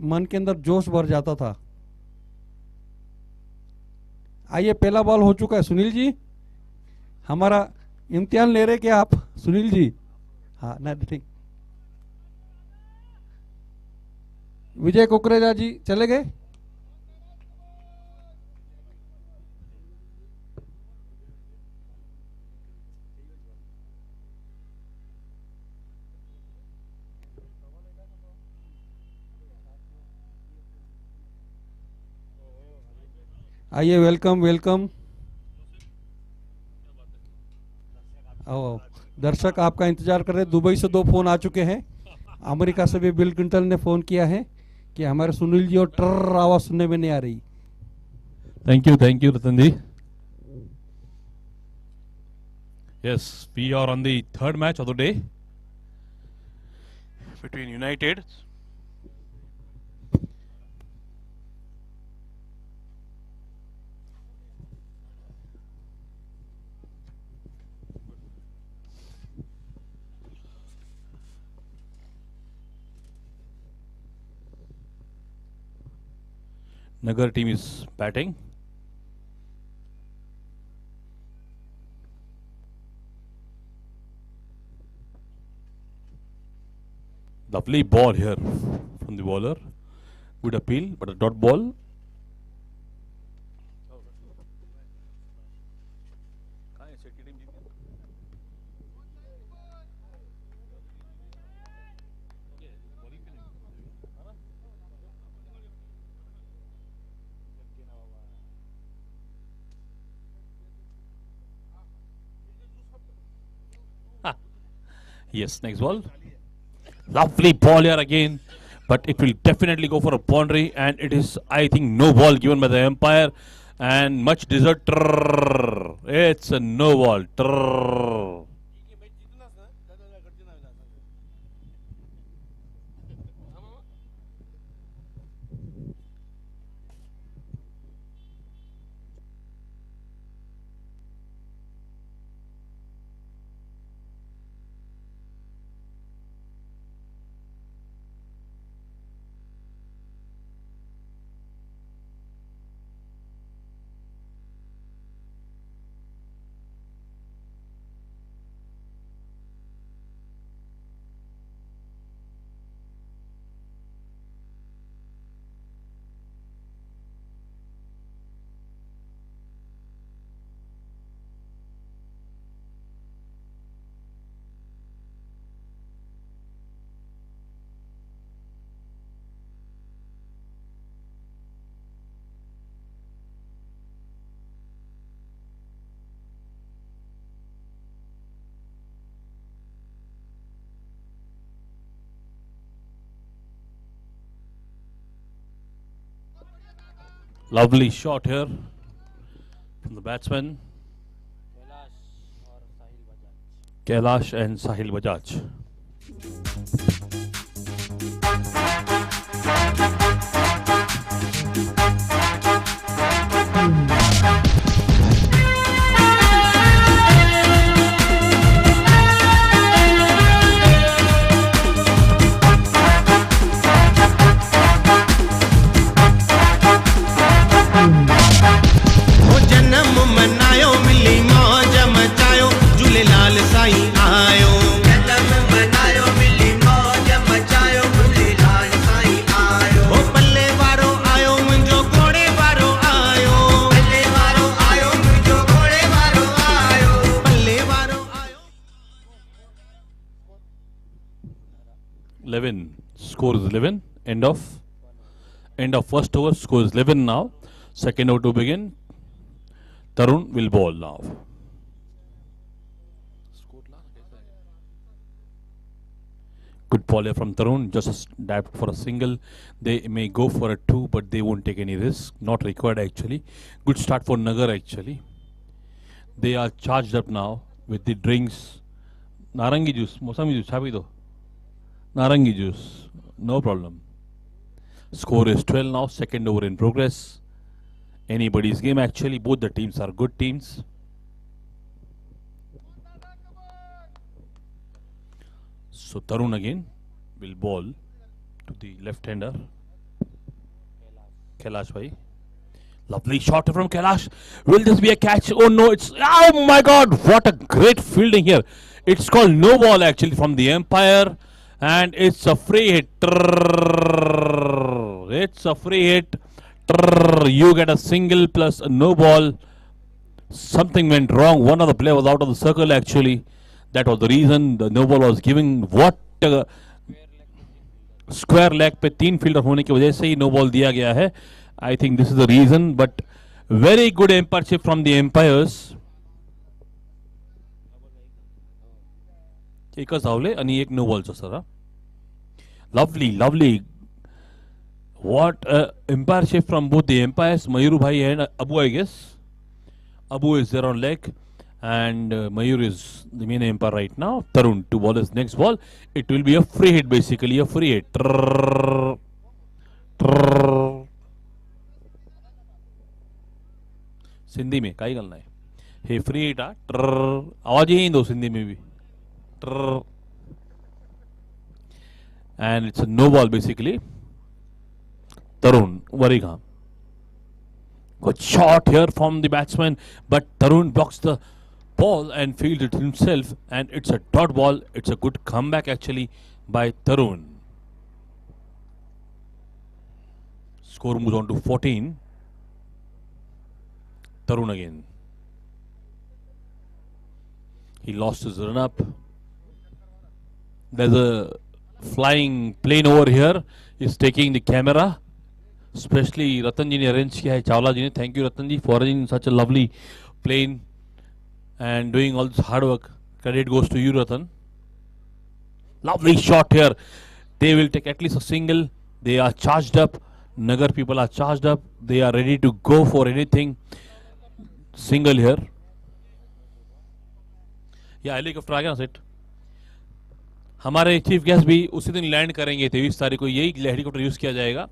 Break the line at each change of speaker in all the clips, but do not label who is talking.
मन के अंदर जोश भर जाता था। आइए, पहला बॉल हो चुका है। सुनील जी, हमारा इम्तिहान ले रहे क्या आप सुनील जी? हाँ, नहीं ठीक। विजय कुकरेजा जी चले गए। आइए, वेलकम वेलकम। आओ, दर्शक आपका इंतजार कर रहे हैं। दुबई से 2 फोन आ चुके हैं। अमेरिका से भी बिल क्लिंटन ने फोन किया है कि हमारे सुनील जी और ट्रर आवाज सुनने में नहीं आ रही।
Thank you, Ratandi. Yes, we are on the third match of the day between United. Nagar team is batting. Lovely ball here from the bowler. Good appeal, but a dot ball. Yes, next ball. Lovely ball here again, but it will definitely go for a boundary, and it is, I think, no ball given by the umpire, and much deserved. It's a no ball. Lovely shot here from the batsman Kailash and Sahil Bajaj. Score is 11. End of first over. Score is 11 now. Second over to begin. Tarun will bowl now. Good ball here from Tarun. Just dived for a single. They may go for a 2, but they won't take any risk. Not required actually. Good start for Nagar actually. They are charged up now with the drinks. Narangi juice, Mosami juice, happy though. Narangi juice, no problem. Score is 12 now, second over in progress. Anybody's game actually, both the teams are good teams. So Tarun again will bowl to the left-hander. Kailash bhai. Lovely shot from Kailash. Will this be a catch? Oh no, it's. Oh my god, what a great fielding here. It's called no ball actually from the umpire. And it's a free hit. It's a free hit. You get a single plus a no ball. Something went wrong. One of the player was out of the circle actually. That was the reason the no ball was giving. What square leg पे 3 fielder होने की वजह से ही no ball दिया गया है. I think this is the reason, but very good umpireship from the umpires. एकच धावले आणि एक नो बॉलचा sir. Lovely lovely what umpireship from both the umpires, Mayur bhai and Abu, I guess. Abu is there on leg and Mayur is the main umpire right now. Tarun to ball his next ball. It will be a free hit, basically a free hit. Sindhi में काय करना है हे free hit आ आवाज ही दो सिंधी में भी and it's a no ball basically. Tarun Warigam. Good shot here from the batsman, but Tarun blocks the ball and fields it himself, and it's a dot ball. It's a good comeback actually by Tarun. Score moves on to 14. Tarun again. He lost his run up. There's a flying plane over here. He's taking the camera. Especially Ratan ji ne arranged kiya hai, Chawla ji ne. Thank you Ratan ji for arranging such a lovely plane and doing all this hard work. Credit goes to you Ratan. Lovely shot here. They will take at least a single. They are charged up. Nagar people are charged up. They are ready to go for anything. Single here. Yeah, helicopter आ गया ना set. हमारे chief guest भी उसी दिन land करेंगे 23 तारीख को. यही हेलीकॉप्टर यूज किया जाएगा.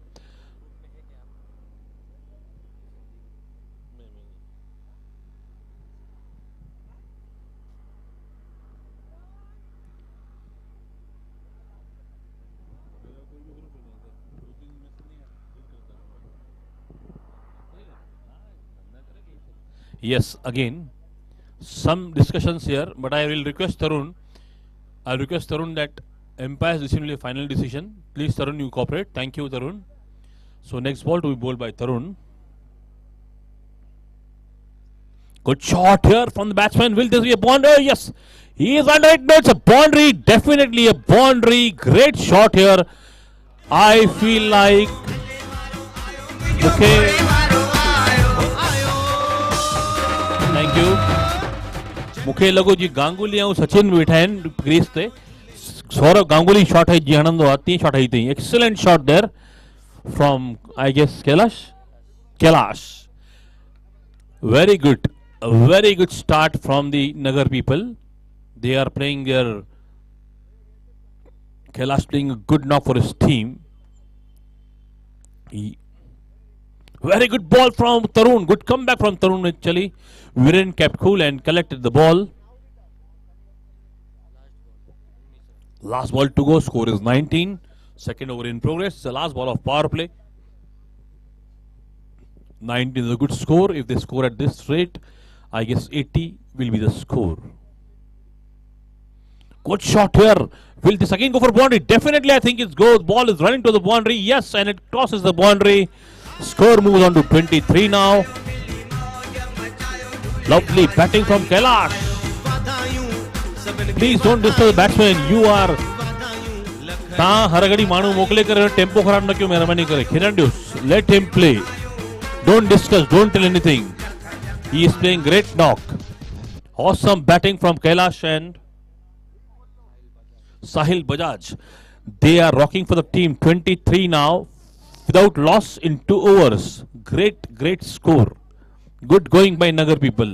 Yes, again, some discussions here, but I will request Tarun. I'll request Tarun that umpire's decision will be a final decision. Please, Tarun, you cooperate. Thank you, Tarun. So next ball to be bowled by Tarun. Good shot here from the batsman. Will this be a boundary? Yes, he is under it. No, it's a boundary. Definitely a boundary. Great shot here. I feel like okay. Thank you. मुखे लगो जी गांगुली ऐं सचिन वेठा आहिनि crease ते. Saurabh Ganguly shot है जी हणंदो आहे. 3 shot हई अथई. Excellent shot there from I guess Kailash. Very good. A very good start from the Nagar people. They are playing their Kailash playing a good knock for his team. Very good ball from Tarun. Good comeback from Tarun actually. Viren kept cool and collected the ball. Last ball to go. Score is 19. Second over in progress. It's the last ball of power play. 19 is a good score. If they score at this rate, I guess 80 will be the score. Good shot here. Will this again go for boundary? Definitely I think it's go. The ball is running to the boundary. Yes, and it crosses the boundary. Score moves on to 23 now. Lovely batting from Kailash. Please don't disturb the batsman. You are ता हर घड़ी मानू मोकले करे tempo खराब न क्यों मेहरबानी करे. Khirandus, let him play. Don't discuss, don't tell anything. He is playing great knock. Awesome batting from Kailash and Sahil Bajaj. They are rocking for the team. 23 now without loss in 2 overs. Great score. Good going by Nagar people.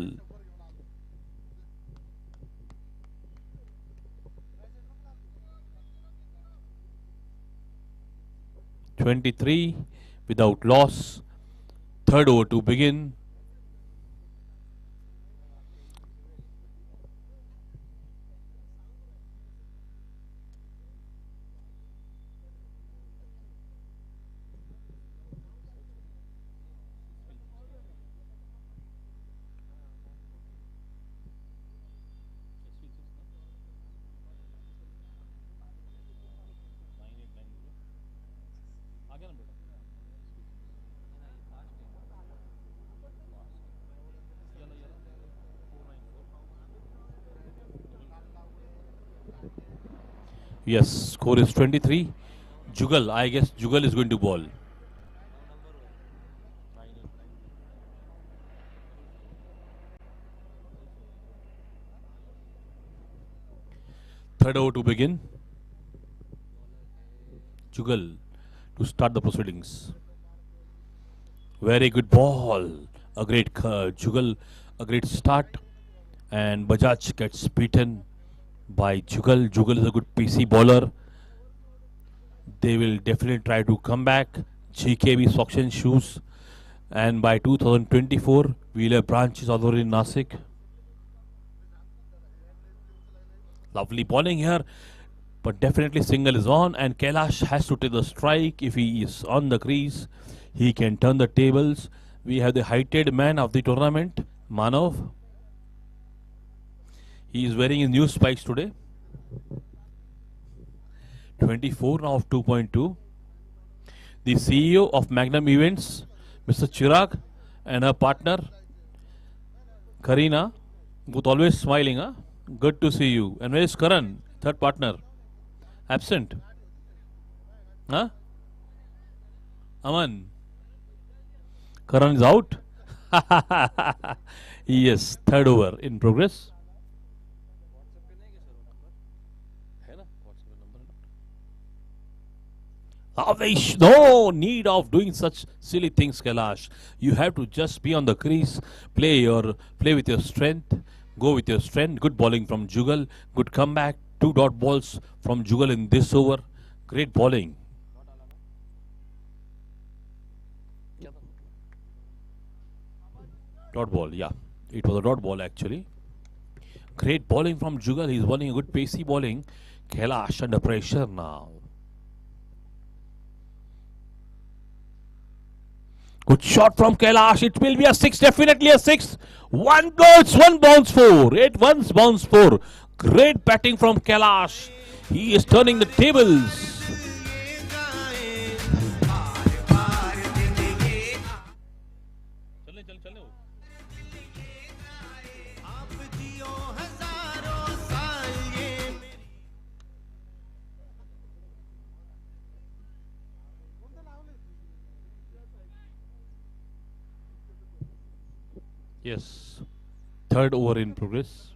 (23) without loss. Third over to begin. Yes, score is 23. Jugal, I guess Jugal is going to ball. Third over to begin. Jugal to start the proceedings. Very good ball. A great Jugal, a great start. And Bajaj gets beaten by Jugal. Jugal is a good PC bowler. They will definitely try to come back. GKB socks and shoes. And by 2024, we'll have branches all over in Nasik. Lovely bowling here. But definitely single is on. And Kailash has to take the strike. If he is on the crease, he can turn the tables. We have the heighted man of the tournament, Manav. He is wearing his new spikes today. 24 now of 2.2. The CEO of Magnum Events, Mr. Chirag, and her partner, Karina, both always smiling. Huh? Good to see you. And where is Karan, third partner? Absent. Huh? Aman. Karan is out. Yes, third over in progress. No need of doing such silly things, Kailash. You have to just be on the crease, play with your strength, go with your strength. Good bowling from Jugal. Good comeback. 2 dot balls from Jugal in this over. Great bowling. Dot ball, yeah. It was a dot ball actually. Great bowling from Jugal. He's bowling a good pacey bowling. Kailash under pressure now. Good shot from Kailash. It will be a 6, definitely a 6. One goes, one bounce 4. 8 ones bounce 4. Great batting from Kailash. He is turning the tables. Yes, third over in progress.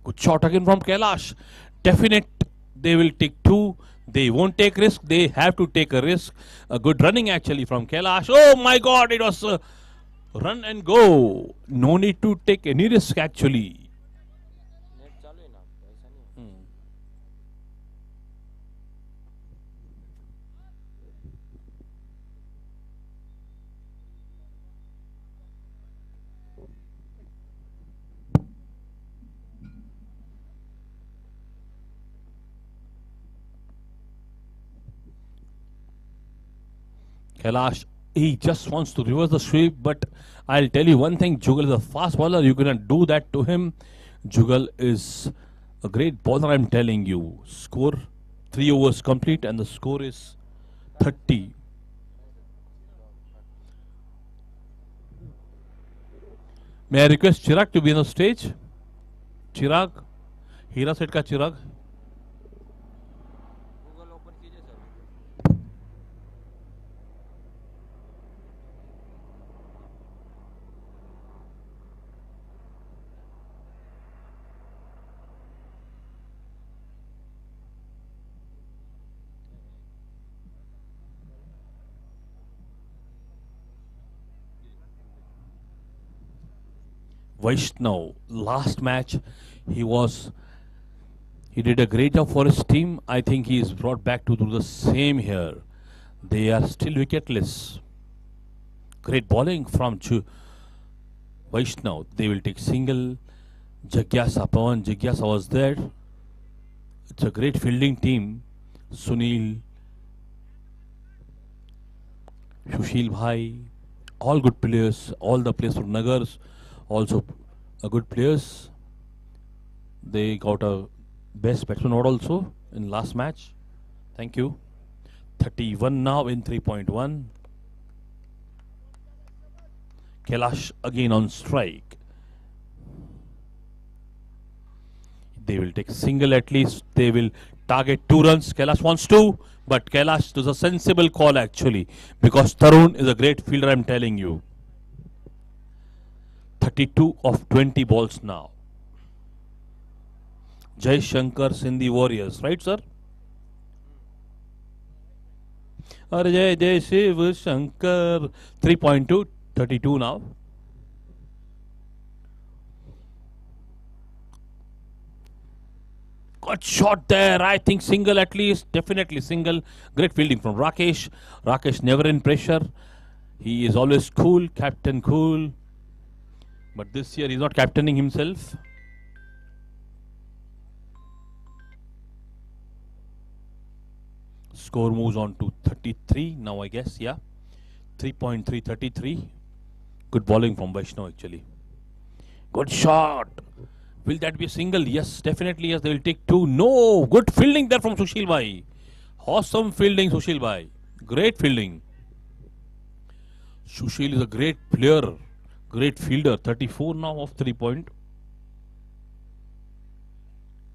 Good shot again from Kailash. Definite, they will take 2. They won't take risk. They have to take a risk. A good running actually from Kailash. Oh my God, it was a run and go. No need to take any risk actually. Kailash, he just wants to reverse the sweep, but I'll tell you one thing, Jugal is a fast bowler. You cannot do that to him. Jugal is a great bowler, I'm telling you. Score 3 overs complete and the score is 30. May I request Chirag to be on the stage? Chirag, Hira Set ka Chirag. Vaishnav, last match, he did a great job for his team. I think he is brought back to do the same here. They are still wicketless. Great bowling from Vaishnav. They will take single. Jagyasa, Pawan Jagyasa was there. It's a great fielding team. Sunil, Sushil Bhai, all good players. All the players from Nagars also good players. They got a best batsman award also in last match. Thank you. 31 now in 3.1. Kailash again on strike. They will take single at least. They will target 2 runs. Kailash wants to, but Kailash does a sensible call actually, because Tarun is a great fielder, I'm telling you. 32 of 20 balls now. Jai Shankar Sindhi Warriors, right, sir? Jai Jai Shiv Shankar. 3.2, 32 now. Got shot there. I think single at least. Definitely single. Great fielding from Rakesh. Rakesh never in pressure. He is always cool. Captain cool. But this year he's not captaining himself. Score moves on to 33 now, I guess. Yeah. 3.3, 33. Good bowling from Vaishnav actually. Good shot. Will that be a single? Yes, definitely yes. They will take 2. No, good fielding there from Sushil Bhai. Awesome fielding, Sushil Bhai. Great fielding. Sushil is a great player, great fielder. 34 now of 3 point.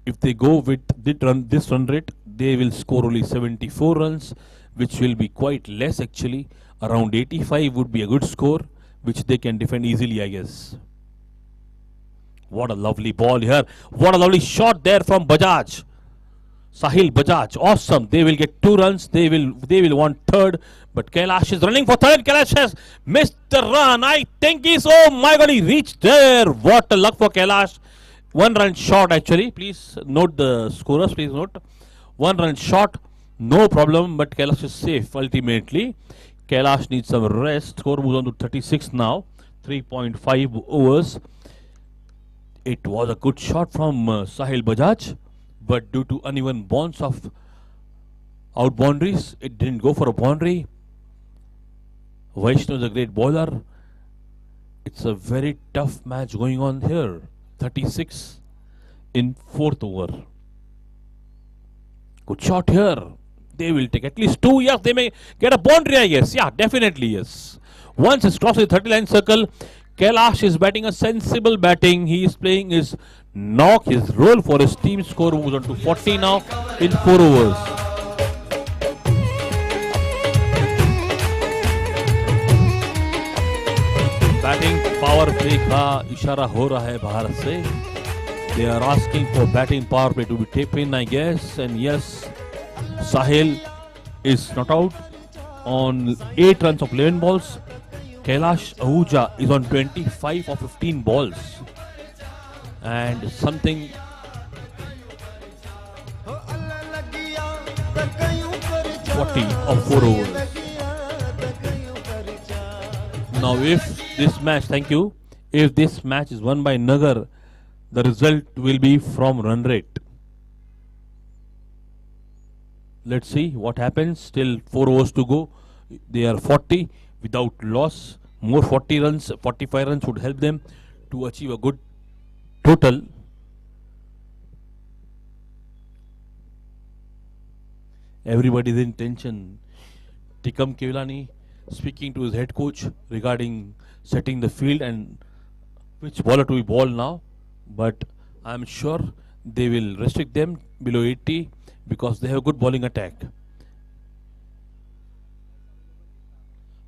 If they go with this run rate, they will score only 74 runs, which will be quite less actually. Around 85 would be a good score, which they can defend easily, I guess. What a lovely ball here. What a lovely shot there from Bajaj. Sahil Bajaj. Awesome. They will get 2 runs. They will want third. But Kailash is running for third. Kailash has missed the run. I think he's, oh my God, he reached there. What a luck for Kailash. 1 run short actually. Please note the scorers. Please note. 1 run short. No problem. But Kailash is safe ultimately. Kailash needs some rest. Score moves on to 36 now. 3.5 overs. It was a good shot from Sahil Bajaj, but due to uneven bounce of out boundaries, it didn't go for a boundary. Vaishnav is a great bowler. It's a very tough match going on here. 36 in 4th over. Good shot here. They will take at least 2. Yes, they may get a boundary, I guess. Yeah, definitely yes. Once it's crossed the 30-line circle, Kailash is batting a sensible batting. He is playing his knock, his role for his team. Score moves on to 40 now in 4 overs. Batting power play का इशारा हो रहा है भारत से. They are asking for batting power play to be taken, I guess. And yes, Sahil is not out on 8 runs of 11 balls. Kailash Ahuja is on 25 of 15 balls. And something... ...40 of 4 overs. Now if this match, thank you, if this match is won by Nagar, the result will be from run rate. Let's see what happens. Still 4 overs to go. They are 40 without loss. More 40 runs, 45 runs would help them to achieve a good total. Everybody is in tension. Tikam Kevlani speaking to his head coach regarding setting the field and which bowler to be bowled now. But I'm sure they will restrict them below 80 because they have a good bowling attack.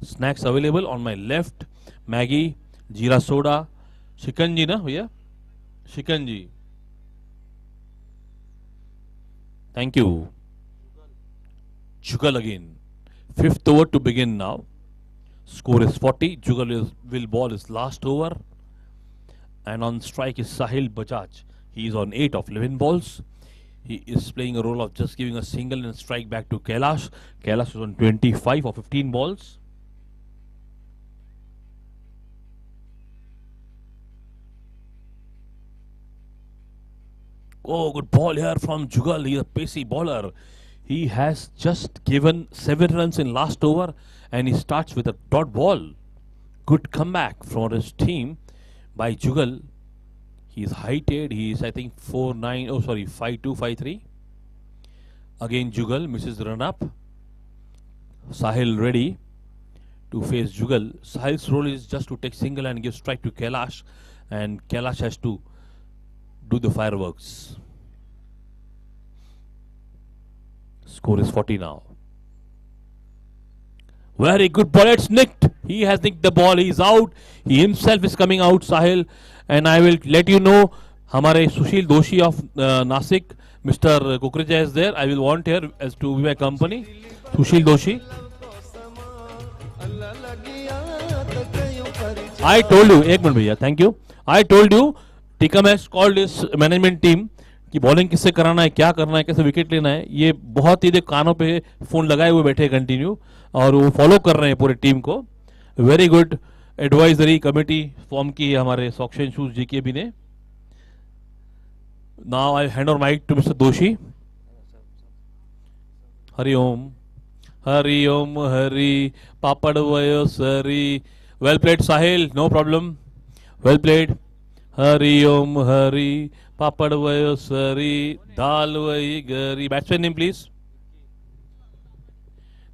Snacks available on my left. Maggie, Jeera soda, Shikanji na bhaiya? Shikanji. Thank you. Jugal again. 5th over to begin now. Score is 40. Jugal will bowl his last over. And on strike is Sahil Bajaj. He is on 8 of 11 balls. He is playing a role of just giving a single and strike back to Kailash. Kailash is on 25 of 15 balls. Oh, good ball here from Jugal. He is a pacey bowler. He has just given 7 runs in last over and he starts with a dot ball. Good comeback from his team by Jugal. He is heighted. He is, I think, 5'2", 5'3". Again, Jugal misses the run up. Sahil ready to face Jugal. Sahil's role is just to take single and give strike to Kailash, and Kailash has to do the fireworks. Score is 40 now. Very good ball. It's nicked. He has nicked the ball. He's out. He himself is coming out, Sahil. And I will let you know, Hamare Sushil Doshi of Nasik, Mr. Kukreja is there. I will want here as to be my company. Sushil Doshi. I told you, एक minute भैया, thank you. I told you, Tikam has called his management team कि bowling किससे कराना है, क्या करना है, कैसे विकेट लेना है. ये बहुत ही कानों पे फोन लगाए हुए बैठे कंटिन्यू और वो फॉलो कर रहे हैं पूरे टीम को. Very good advisory committee form की है हमारे सॉक्शन शूज जीके भी ने. Now I hand over mic to mister Doshi. हरिओम हरिओम हरि पापड़ वयो सरी. Well played Sahil, no problem. Well played. हरिओम हरि पापड़ वयो सरी दाल वही गरी. Batsman name please.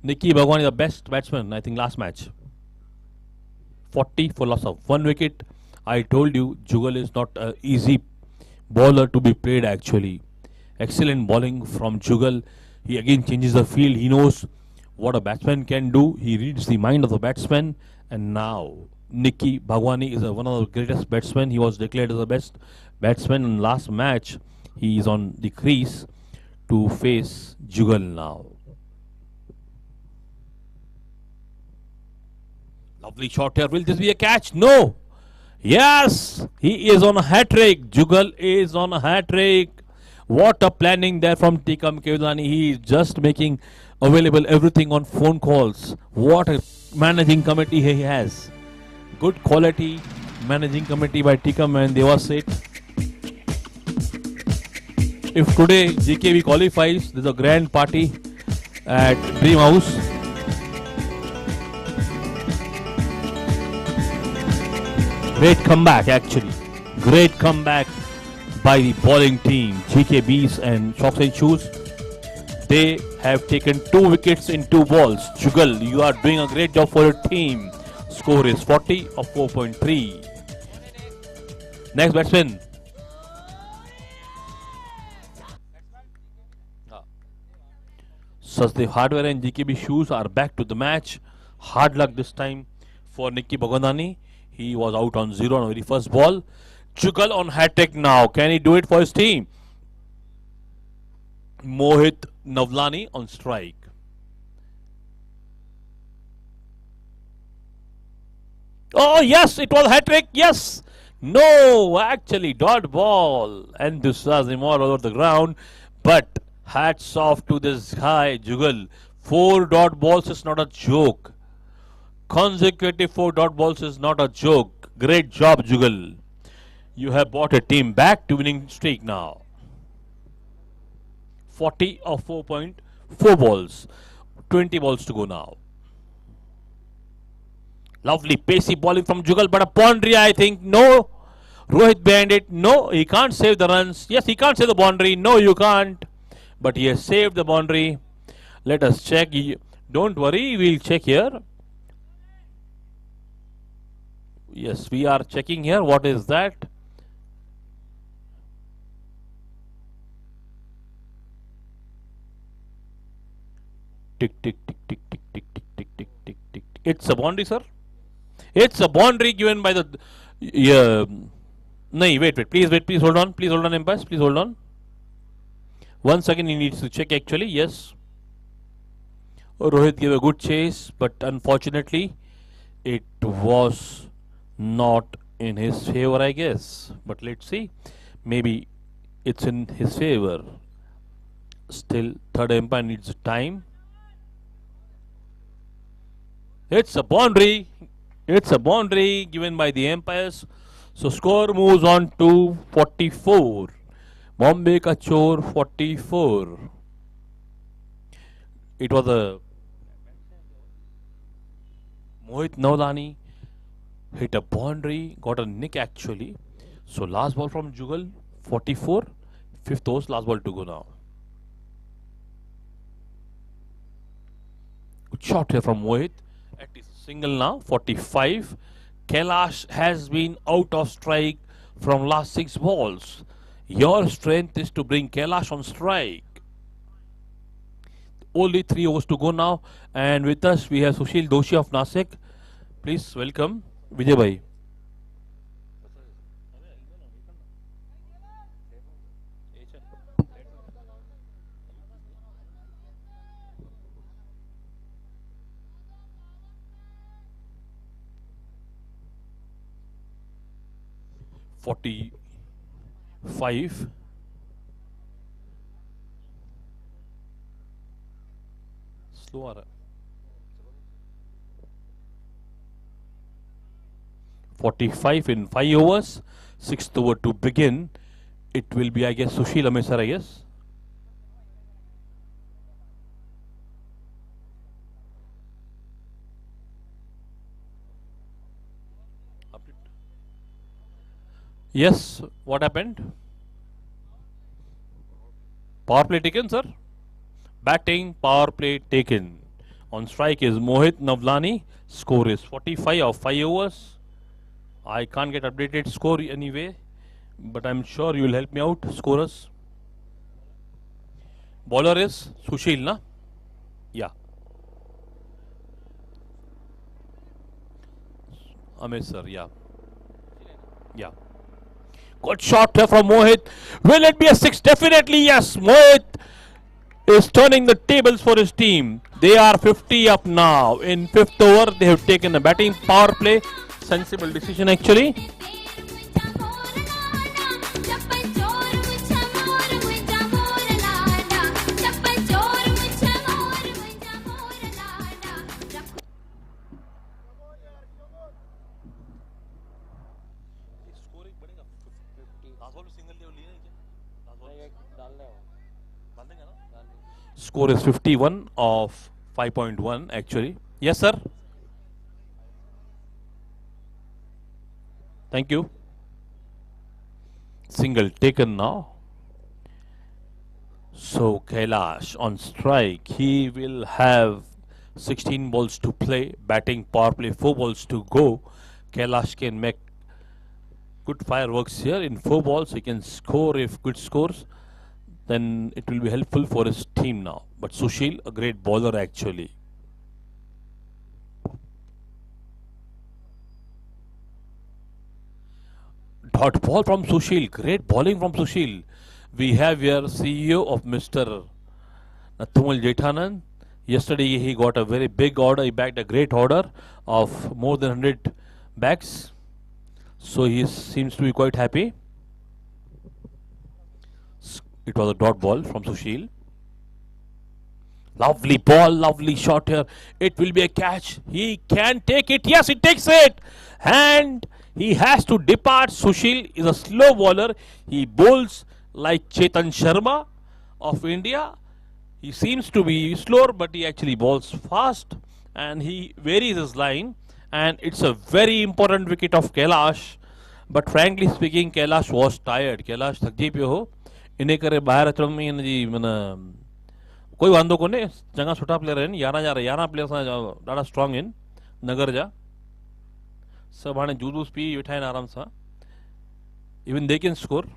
Nicky Bhagwan is the best batsman I think last match. 40 for loss of 1 wicket. I told you Jugal is not an easy bowler to be played actually. Excellent bowling from Jugal. He again changes the field. He knows what a batsman can do. He reads the mind of the batsman. And now Nicky Bhagwani is one of the greatest batsmen. He was declared as the best batsman in last match. He is on the crease to face Jugal now. Lovely shot here. Will this be a catch? No. Yes, he is on a hat-trick. Jugal is on a hat-trick. What a planning there from Tikam Kevdani. He is just making available everything on phone calls. What a managing committee he has. Good quality managing committee by Tikam and Devaseth. If today GKB qualifies, there's a grand party at Dream House. Great comeback actually. Great comeback by the bowling team, GKBs and Socks and Shoes. They have taken 2 wickets in 2 balls. Jugal, you are doing a great job for your team. Score is 40 of 4.3. Next batsman. Sachdev Hardware and GKB Shoes are back to the match. Hard luck this time for Nicky Bhagwani. He was out on 0 on the very first ball. Jugal on hat-trick now. Can he do it for his team? Mohit Navlani on strike. Oh yes, it was hat-trick. Yes. No, actually dot ball. And this was all over the ground. But hats off to this guy, Jugal. 4 dot balls is not a joke. Consecutive 4 dot balls is not a joke. Great job, Jugal. You have brought a team back to winning streak now. 40 of 4.4 balls. 20 balls to go now. Lovely pacey bowling from Jugal, but a boundary I think. No. Rohit behind it. No, he can't save the runs. Yes, he can't save the boundary. No, you can't. But he has saved the boundary. Let us check. Don't worry, we'll check here. Yes, we are checking here. What is that? Tick, tick, tick, tick, tick, tick, tick, tick, tick, tick, tick. It's a boundary, sir. It's a boundary given by the... No, wait. Please hold on. Please hold on, umpires. Please hold on. Once again, he needs to check actually. Yes. Rohit gave a good chase, but unfortunately, it was not in his favor, I guess. But let's see. Maybe it's in his favor. Still, third umpire needs time. It's a boundary. It's a boundary given by the umpires. So score moves on to 44. Bombay ka chor 44. It was a Mohit Navlani hit a boundary, got a nick actually. So last ball from Jugal 44. 5th overs, last ball to go now. Good shot here from Mohit. At least single now, 45. Kailash has been out of strike from last 6 balls. Your strength is to bring Kailash on strike. Only 3 overs to go now. And with us we have Sushil Doshi of Nasik. Please welcome Vijay Bhai. Forty-five. Slow आ रहा है. 45 in 5 overs. 6th over to begin. It will be, I guess, Sushil Amesar, I guess. Yes, what happened? Power play taken, sir. Batting, power play taken. On strike is Mohit Navlani. Score is 45 of 5 overs. I can't get updated score anyway, but I'm sure you will help me out, scorers. Bowler is Sushil, na? Yeah. Amesar, yeah. Yeah. Good shot here from Mohit. Will it be a 6? Definitely yes. Mohit is turning the tables for his team. They are 50 up now. In 5th over, they have taken a batting power play. Sensible decision actually. Score is 51 of 5.1 actually. Yes, sir. Thank you. Single taken now. So Kailash on strike. He will have 16 balls to play. Batting power play 4 balls to go. Kailash can make good fireworks here. In 4 balls he can score if good scores. Then it will be helpful for his team now. But Sushil, a great bowler actually. Dot ball from Sushil. Great bowling from Sushil. We have here CEO of Mr. Nathumal Jethanand. Yesterday he got a very big order. He bagged a great order of more than 100 bags. So he seems to be quite happy. It was a dot ball from Sushil. Lovely ball, lovely shot here. It will be a catch. He can take it. Yes, he takes it. And he has to depart. Sushil is a slow bowler. He bowls like Chetan Sharma of India. He seems to be slower, but he actually bowls fast. And he varies his line. And it's a very important wicket of Kailash. But frankly speaking, Kailash was tired. Kailash थक जी पे हो. इन्हें करे बाहर अचण में इन जी मन कोई वांदो कोने चङा सुठा प्लेयर आहिनि 11 प्लेयर्स ॾाढा स्ट्रॉन्ग आहिनि नगर जा सभु हाणे जूस पी वेठा आहिनि आराम सां even they can score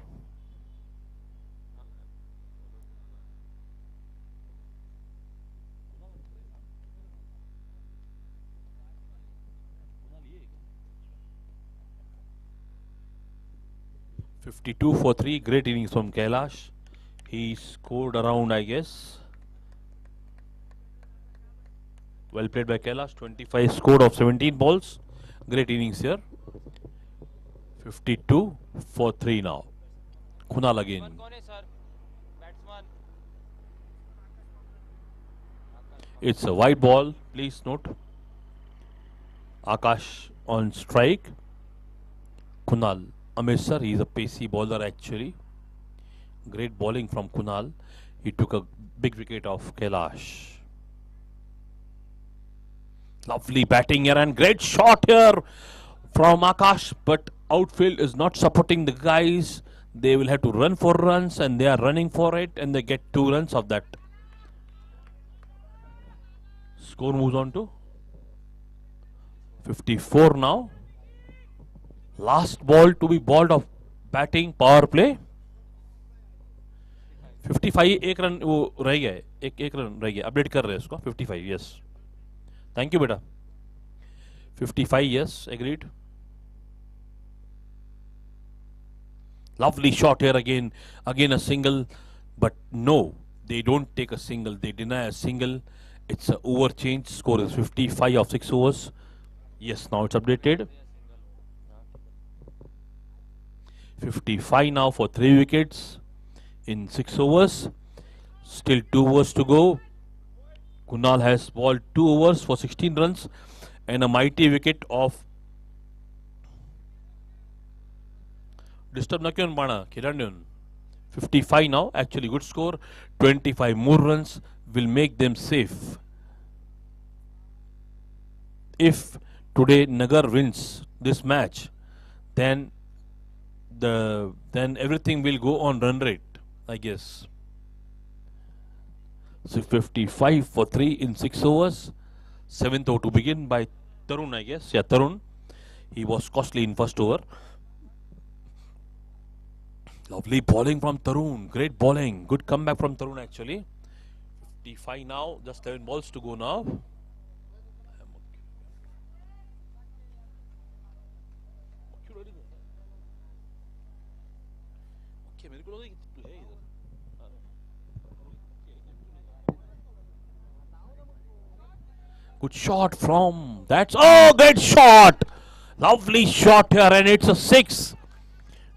.52 for 3, great innings from Kailash. He scored around, I guess. Well played by Kailash. 25 scored of 17 balls. Great innings here. 52 for 3 now. Kunal again. It's a wide ball. Please note. Akash on strike. Kunal Amesar, he is a pacey bowler actually. Great bowling from Kunal. He took a big wicket off Kailash. Lovely batting here and great shot here from Akash. But outfield is not supporting the guys. They will have to run for runs and they are running for it and they get 2 runs of that. Score moves on to 54 now. Last ball to be balled of batting power play. 55 एक run वो रह गया है, एक run रह गया, update कर रहे हैं उसको. 55 yes. Thank you बेटा. 55 yes, agreed. Lovely shot here again a single, but no, they don't take a single, they deny a single. It's a over change. Score is 55 of 6 overs. Yes, now it's updated. 55 now for 3 wickets in 6 overs. Still 2 overs to go. Kunal has bowled 2 overs for 16 runs and a mighty wicket of disturb na kyun bana Khilandian. 55 now, actually good score. 25 more runs will make them safe. If today Nagar wins this match, then everything will go on run rate, I guess. So 55 for 3 in 6 overs. 7th over to begin by Tarun, I guess. Yeah, Tarun. He was costly in first over. Lovely bowling from Tarun. Great bowling. Good comeback from Tarun actually. 55 now. Just 11 balls to go now. Good shot from that's great shot. Lovely shot here and it's a 6.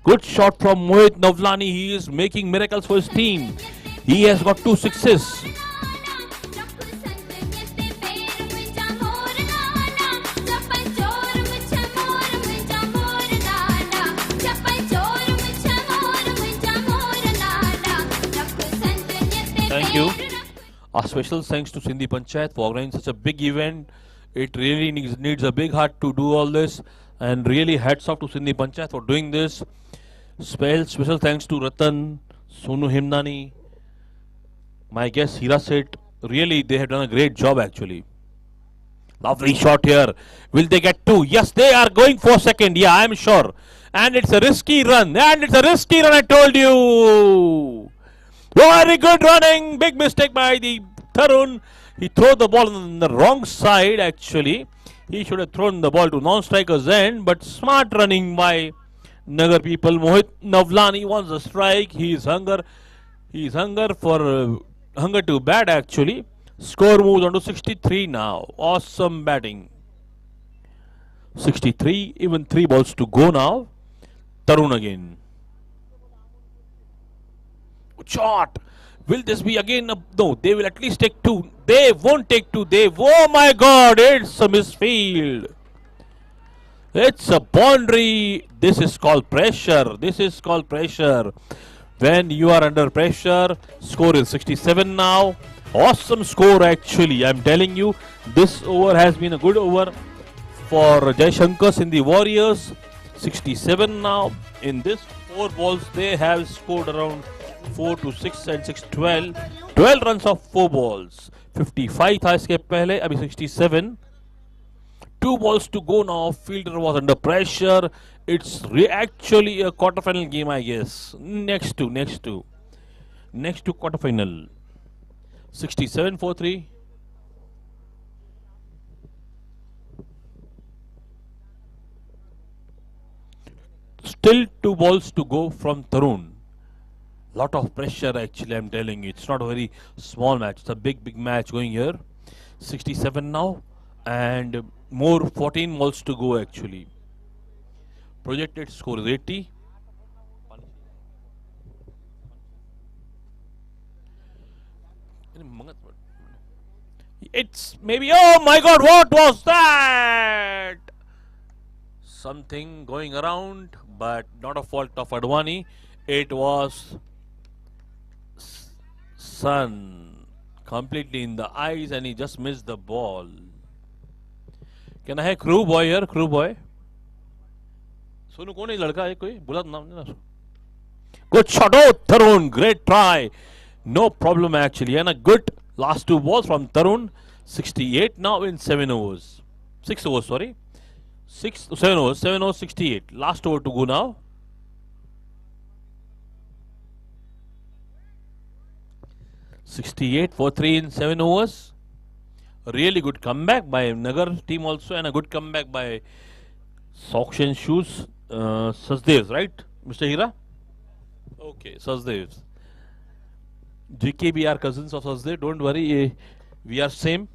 Good shot from Mohit Navlani. He is making miracles for his team. He has got 2 sixes. Thank you. A special thanks to Sindhi Panchayat for organizing such a big event. It really needs a big heart to do all this. And really hats off to Sindhi Panchayat for doing this. Special thanks to Ratan, Sonu Himnani, my guest Hira Seth. Really, they have done a great job actually. Lovely shot here. Will they get 2? Yes, they are going for second. Yeah, I am sure. And it's a risky run. I told you. Very good running. Big mistake by the Tarun. He threw the ball on the wrong side actually. He should have thrown the ball to non-striker's end, but smart running by Nagar people. Mohit Navlani wants a strike. He is hunger to bat actually. Score moves on to 63 now. Awesome batting. 63, even 3 balls to go now. Tarun again. Shot. Will this be again? No, they will at least take 2. They won't take 2. Oh my God, it's a misfield. It's a boundary. This is called pressure. When you are under pressure, score is 67 now. Awesome score actually. I'm telling you, this over has been a good over for Jai Shankar in the Warriors. 67 now. In this 4 balls, they have scored around 4 to 6 and 6 12. 12 runs of 4 balls. 55 था इसके पहले, अभी 67. 2 balls to go now. Fielder was under pressure. It's actually a quarterfinal game, I guess. Next to quarterfinal. 67 for 3. Still 2 balls to go from Tarun. Lot of pressure actually, I'm telling you. It's not a very small match. It's a big match going here. 67 now. And more 14 balls to go actually. Projected score is 80. It's maybe, oh my God, what was that? Something going around, but not a fault of Advani. It was sun completely in the eyes and he just missed the ball. Can I have crew boy here? Crew boy. Sonu कौन है लड़का है कोई बुला नाम नहीं ना. Good shot, oh Tarun, great try. No problem actually, and a good last 2 balls from Tarun. 68 now in 7 overs. 6 overs, sorry. 7 overs, 7 overs, 68. Last over to go now. $68 for 3 in 7 overs. A really good comeback by Nagar team also, and a good comeback by Socks and Shoes. Sachdevs, right, Mr. Hira? Okay, Sachdevs. GKB are cousins of Sachdev. Don't worry, we are same.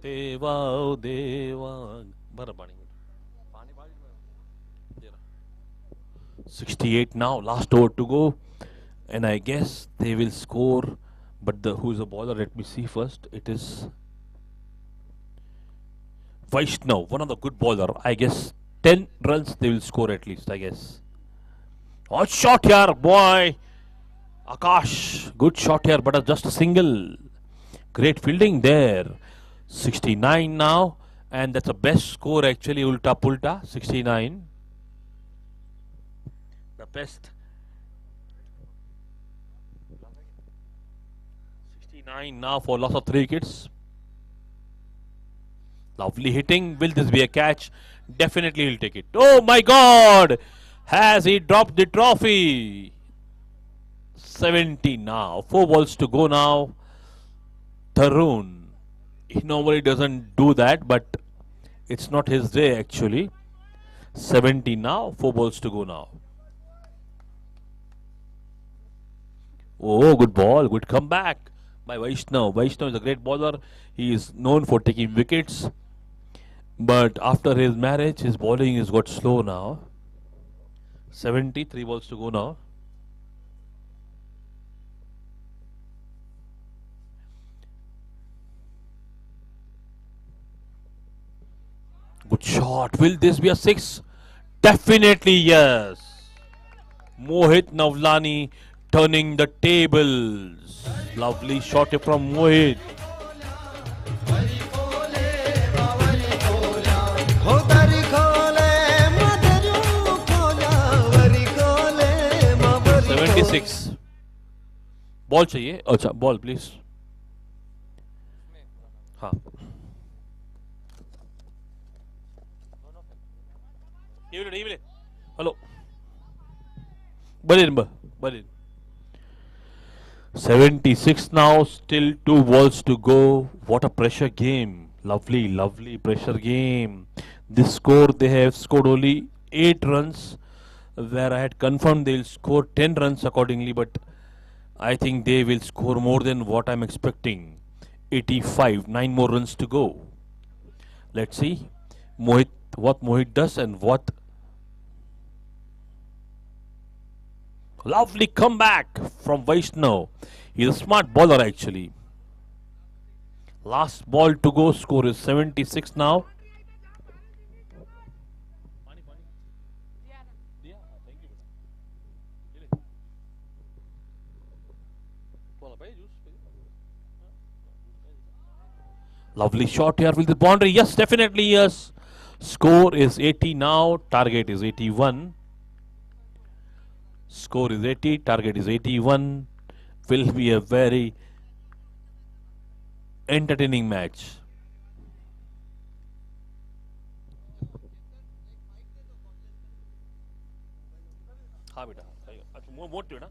Deva, oh Deva. 68 now, last over to go, and I guess they will score. But who is the bowler? Let me see first. It is Vaishnav, one of the good bowler. I guess 10 runs they will score at least, I guess. Oh, shot here, boy. Akash, good shot here, but just a single. Great fielding there. 69 now, and that's the best score actually. Ulta Pulta, 69. The best. 69 now for loss of 3 wickets. Lovely hitting. Will this be a catch? Definitely he'll take it. Oh my God! Has he dropped the trophy? 70 now. 4 balls to go now. Tarun. He normally doesn't do that, but it's not his day actually. 70 now. 4 balls to go now. Oh, good ball. Good comeback by Vaishnav. Vaishnav is a great bowler. He is known for taking wickets. But after his marriage, his bowling has got slow now. 70, 3 balls to go now. Good shot. Will this be a 6? Definitely yes. Mohit Navlani turning the tables. Lovely shot from Mohit. Ball चाहिए अच्छा ball please हाँ hello Balin 76 now, still 2 balls to go. What a pressure game. Lovely pressure game. This score, they have scored only 8 runs, where I had confirmed they'll score 10 runs accordingly, but I think they will score more than what I'm expecting. 85, 9 more runs to go. Let's see what Mohit does and what. Lovely comeback from Vaishnav. He's a smart bowler actually. Last ball to go. Score is 76 now. Lovely shot here. Will the boundary? Yes, definitely yes. Score is 80 now. Target is 81. Score is 80. Target is 81. Will be a very entertaining match. हाँ बेटा अच्छा मोट ना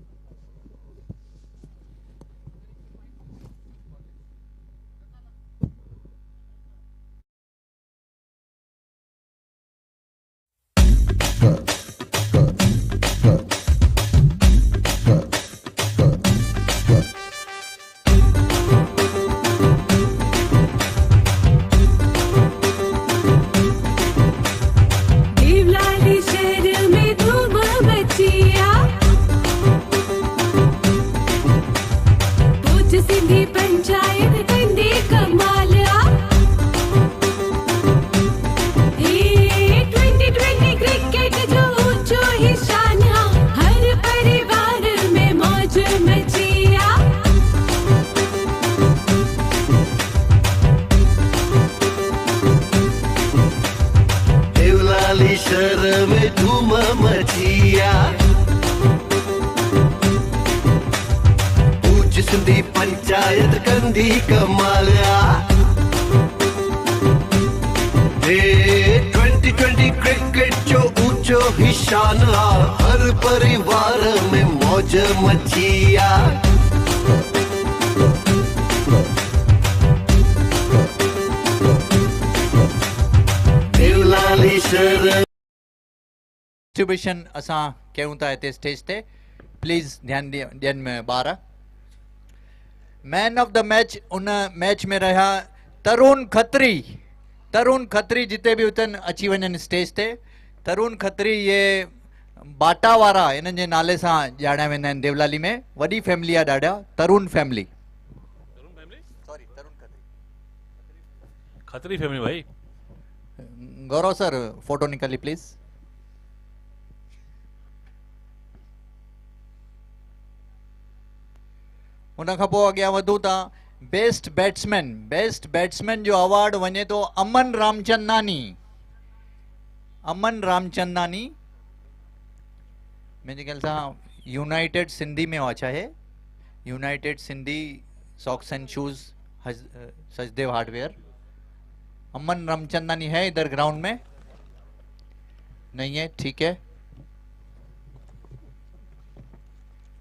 सिंधी पंचायत कंदी कमाल हे 2020 cricket जो ऊंचो हिशान हर परिवार में मौज मचिया देवलाली शहर
डिस्ट्रीब्यूशन असां कयूं था हिते स्टेज ते प्लीज़ ध्यान ॾियनि में ॿार मैन ऑफ द मैच उन मैच में रहा तरुण खत्री जिते भी हुजनि अची वञनि स्टेज ते तरुण खत्री ये बाटा वारा इन्हनि जे नाले सां ॼाणिया वेंदा आहिनि देवलाली में वॾी फैमिली आहे ॾाढा तरुण फैमिली सॉरी तरुण
खत्री फैमिली भाई
गौरव सर फोटो निकाली प्लीज़ उन खां पोइ अॻियां वधूं था बेस्ट बैट्समैन जो अवार्ड वञे थो अमन रामचंदानी मुंहिंजे ख्याल सां यूनाइटेड सिंधी में वाचा है united Sindhi socks and shoes Sachdev hardware Aman Ramchandani है इधर ग्राउंड में नहीं है ठीक है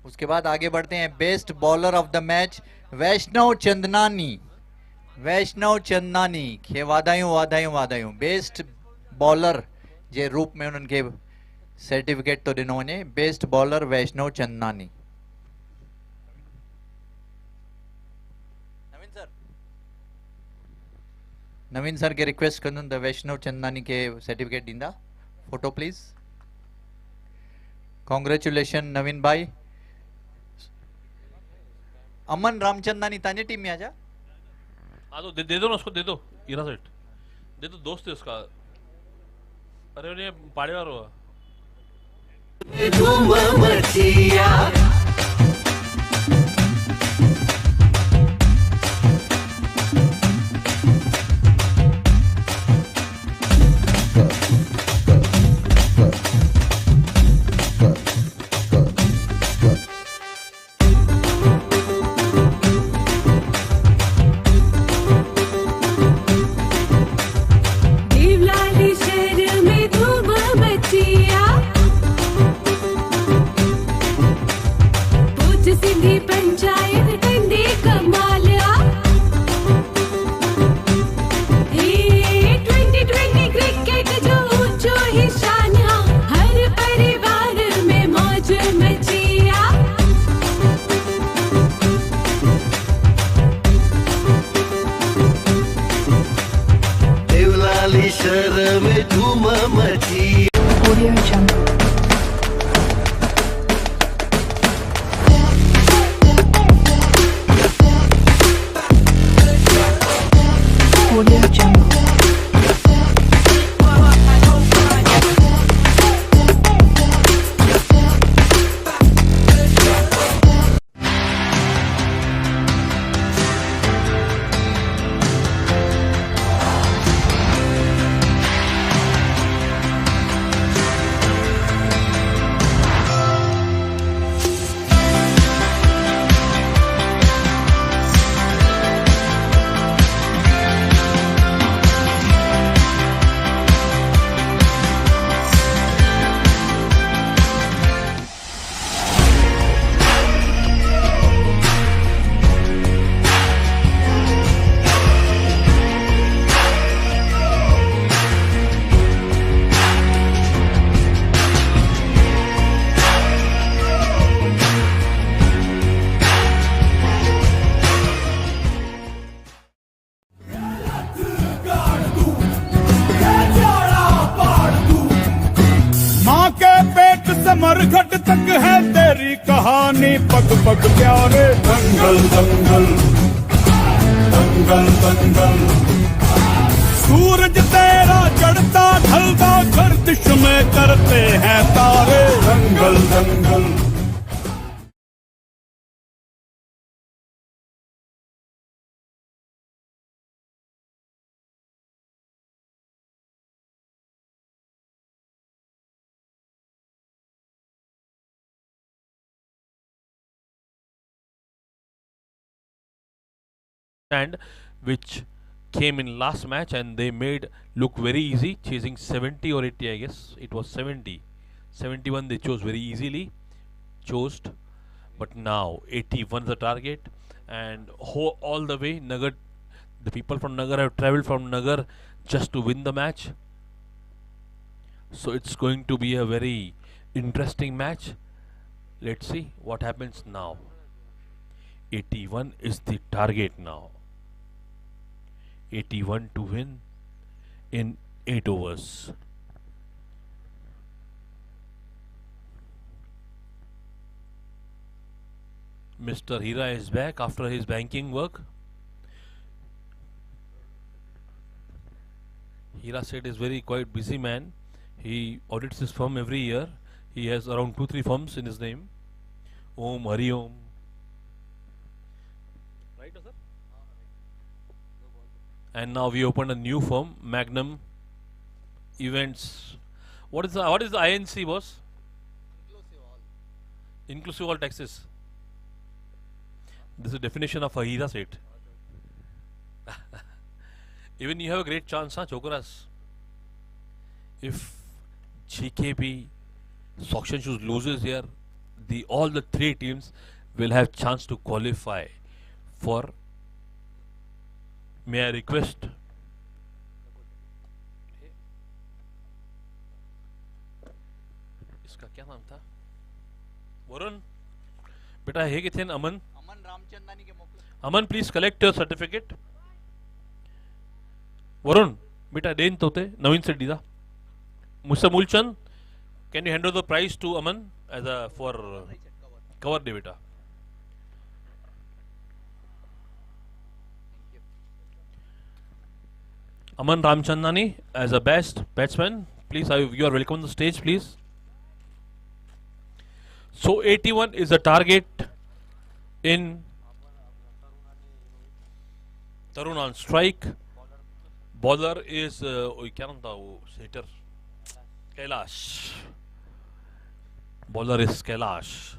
उसके बाद आगे बढ़ते हैं best bowler of the match Vaishnav Chandnani खे वाधायूं बेस्ट बॉलर जे रूप में उन्हनि खे सर्टिफिकेट तो ॾिनो वञे बेस्ट बॉलर वैष्णव चंदनानी नवीन सर के रिक्वेस्ट कंदुमि त वैष्णव चंदनानी के सर्टिफिकेट ॾींदा फोटो प्लीज कॉन्ग्रेचुलेशन नवीन भाई अमन रामचंदानी तानी टीम में आजा
हाँ तो दे दो ना उसको दे दो हीरा सेठ दे दो दोस्त है उसका अरे उन्हें पाड़े वाला हुआ
धूम मचिया
देवलाली शहर में धूम मचिया पूछ सिंधी पंचायत कंदी कमालिया 2020 क्रिकेट जो ऊंचो हिशान हर परिवार में मौज मचिया
देवलाली शहर में धूम मची
Audio Jungle. Audio Jungle.
माँ के पेट से मरघट तक है तेरी कहानी पग पग प्यारे दंगल दंगल दंगल दंगल सूरज तेरा चढ़ता ढलता गर्दिश में करते हैं तारे दंगल दंगल
stand which came in last match and they made look very easy, chasing 70 or 80, I guess it was 70. 71 they chose very easily, but now 81 is the target, and all the way Nagar, the people from Nagar have traveled from Nagar just to win the match. So it's going to be a very interesting match. Let's see what happens now. 81 is the target now. 81 to win in 8 overs. Mr. Hira is back after his banking work. Hira said is very quite busy man. He audits his firm every year. He has around 2-3 firms in his name. Om Hari Om. Right, sir? And now we opened a new firm, Magnum Events. What is the INC, boss? Inclusive all taxes. This is the definition of a Hira set. Even you have a great chance, huh, Chokaras? If GKB Auction Shoes loses here, all the 3 teams will have chance to qualify for. May I request? इसका क्या नाम था? वरुण, बेटा है किथे अमन? Aman, please collect your certificate. Varun, beta den tote Naveen Seddi da. Mr. Mulchand, can you hand over the prize to Aman as a for cover de beta? Aman Ramchandani as a best batsman, please. You are welcome on the stage, please. So 81 is the target in Tarun on strike. Bowler is क्या नाम था वो setter? Kailash. Bowler is Kailash.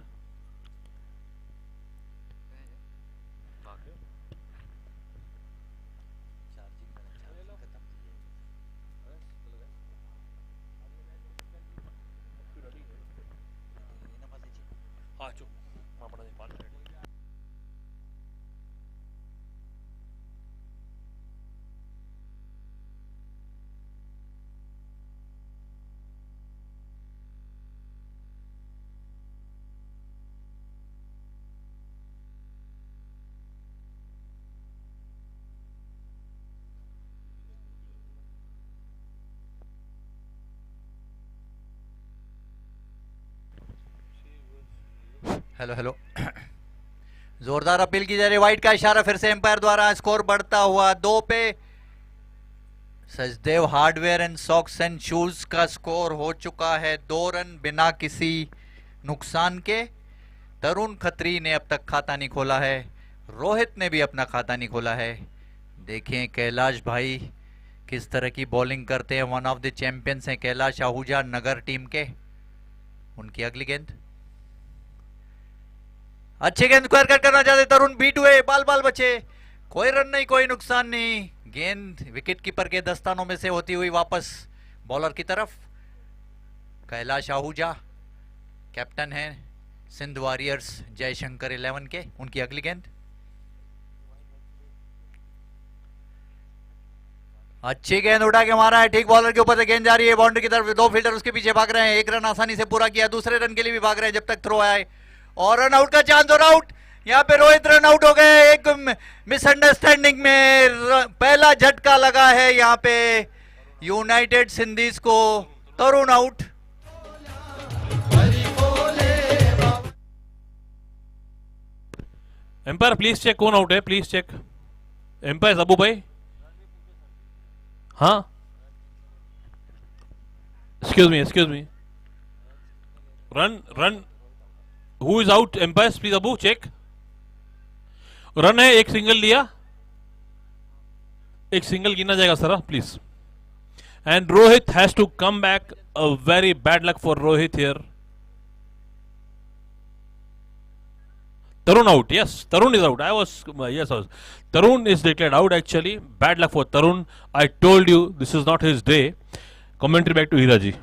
Hello hello. जोरदार appeal की जा रही है. White का इशारा फिर से एम्पायर द्वारा. स्कोर बढ़ता हुआ 2 पे. Sachdev hardware and socks and shoes का स्कोर हो चुका है 2 रन बिना किसी नुकसान के. तरुण खत्री ने अब तक खाता नहीं खोला है. रोहित ने भी अपना खाता नहीं खोला है. देखें कैलाश भाई किस तरह की बॉलिंग करते हैं. वन ऑफ द चैंपियंस हैं कैलाश आहूजा नगर टीम के. उनकी अगली गेंद. अच्छी गेंद स्क्वायर कट करना चाहते तरुण. बीट हुए. बाल बचे. कोई रन नहीं, कोई नुकसान नहीं. गेंद विकेट कीपर के दस्तानों में से होती हुई वापस बॉलर की तरफ. कैलाश आहूजा कैप्टन हैं सिंध वॉरियर्स जयशंकर 11 के. उनकी अगली गेंद. अच्छी गेंद उड़ा के मारा है. ठीक बॉलर के ऊपर से गेंद जा रही है बाउंड्री की तरफ. 2 फील्डर उसके पीछे भाग रहे हैं. 1 रन आसानी से पूरा किया. दूसरे रन के लिए भी भाग रहे हैं जब तक थ्रो आया है. और रन आउट का चांस. और आउट. यहाँ पे रोहित रन आउट हो गए. एक मिसअंडरस्टैंडिंग में पहला झटका लगा है यहाँ पे यूनाइटेड सिंधीज को. Tarun out.
Umpire please check कौन आउट है. Please check. एम्पायर अबू भाई. हाँ, excuse me. Run Who is out? Empires, please Abu, check. Run है. एक सिंगल लिया. एक सिंगल गिना जाएगा sir please. And Rohit has to come back. A very bad luck for Rohit here. Tarun out. Yes, Tarun is out. Yes, I was. Tarun is declared out actually. Bad luck for Tarun. I told you this is not his day. Commentary back to Hiraji.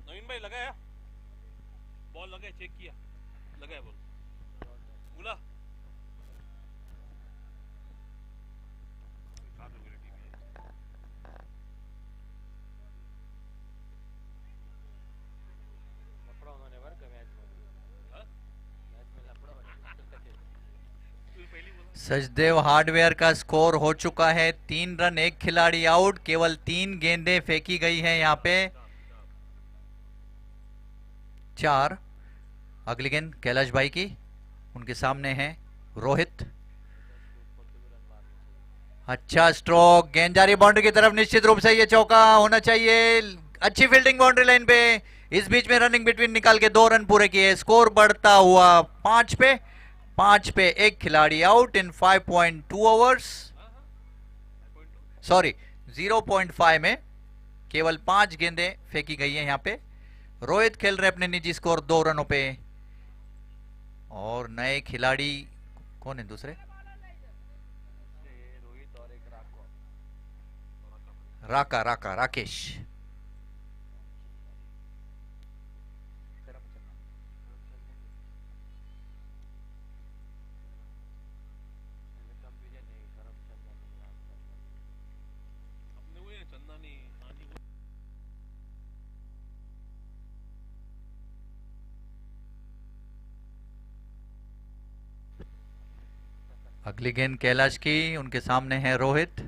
नवीन भाई लगाया ball लगा check किया लगाया ball बोला
Sachdev hardware का score हो चुका है 3 रन, 1 खिलाड़ी आउट, केवल 3 गेंदें फेंकी गई हैं यहाँ पे। 4 अगली गेंद कैलाश भाई की, उनके सामने है रोहित। अच्छा स्ट्रोक, गेंद जा रही बाउंड्री की तरफ, निश्चित रूप से ये चौका होना चाहिए। अच्छी फील्डिंग बाउंड्री लाइन पे, इस बीच में रनिंग बिटवीन निकाल के 2 रन पूरे किए। स्कोर बढ़ता हुआ 5 पे 1 खिलाड़ी आउट इन 5.2 ओवर्स, सॉरी 0.5 में केवल 5 गेंदें फेंकी गई हैं यहाँ पे। रोहित खेल रहे अपने निजी स्कोर 2 रनों पे, और नए खिलाड़ी कौन है दूसरे? राकेश। अगली गेंद कैलाश की, उनके सामने है रोहित।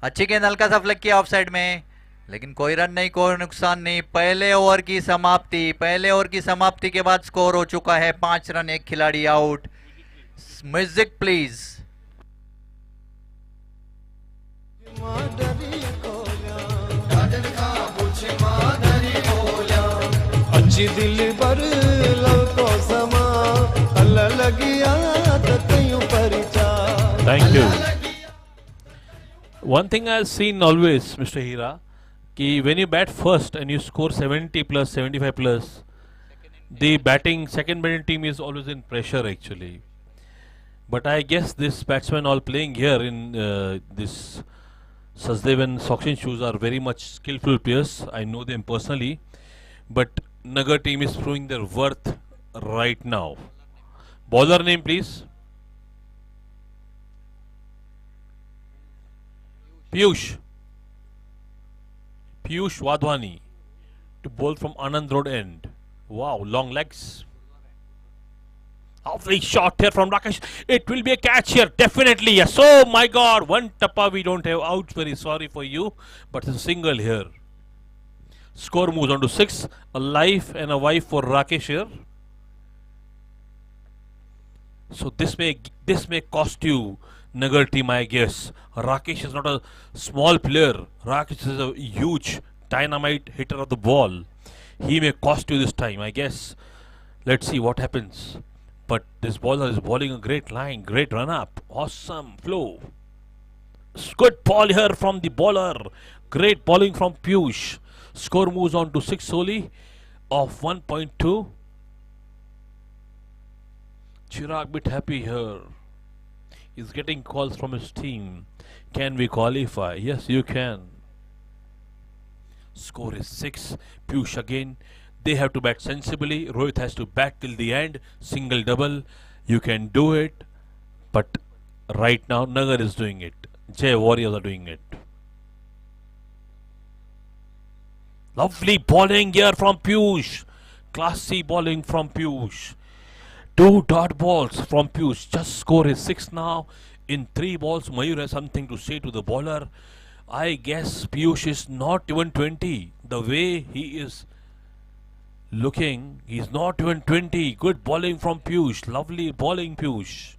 अच्छी गेंद, हल्का सा फ्लिक किया ऑफ साइड में, लेकिन कोई रन नहीं, कोई नुकसान नहीं। पहले ओवर की समाप्ति के बाद स्कोर हो चुका है 5 रन, 1 खिलाड़ी आउट। Music please.
अच्छी दिल बर लवको समा अल्लाह लगिया तो कयूं परिचा।
Thank you. One thing I've seen always, Mr. Hira, कि when you bat first and you score 70 plus, 75 plus, the second batting team is always in pressure actually. But I guess this batsmen all playing here in this Sachdev and Sakshin shoes are very much skillful players. I know them personally, but Nagar team is proving their worth right now. Bowler name please. Piyush Wadhwani to bowl from Anand Road end. Wow, long legs. Halfway shot here from Rakesh. It will be a catch here, definitely. Yes. Oh my God, one tappa we don't have out. Very sorry for you, but it's a single here. Score moves on to 6. A life and a wife for Rakesh here. So this may cost you, Nagar team, I guess. Rakesh is not a small player. Rakesh is a huge dynamite hitter of the ball. He may cost you this time, I guess. Let's see what happens. But this bowler is bowling a great line, great run up, awesome flow. Good ball here from the bowler. Great bowling from Piyush. Score moves on to 6 only of 1.2. Chirag bit happy here. He's getting calls from his team. Can we qualify? Yes, you can. Score is 6. Piyush again. They have to bat sensibly. Rohit has to bat till the end. Single double. You can do it. But right now, Nagar is doing it. Jai Warriors are doing it. Lovely bowling here from Piyush. Classy bowling from Piyush. 2 dot balls from Piyush. Just score is 6 now. In 3 balls, Mayur has something to say to the bowler. I guess Piyush is not even 20. The way he is looking, he's not even 20. Good bowling from Piyush. Lovely bowling, Piyush.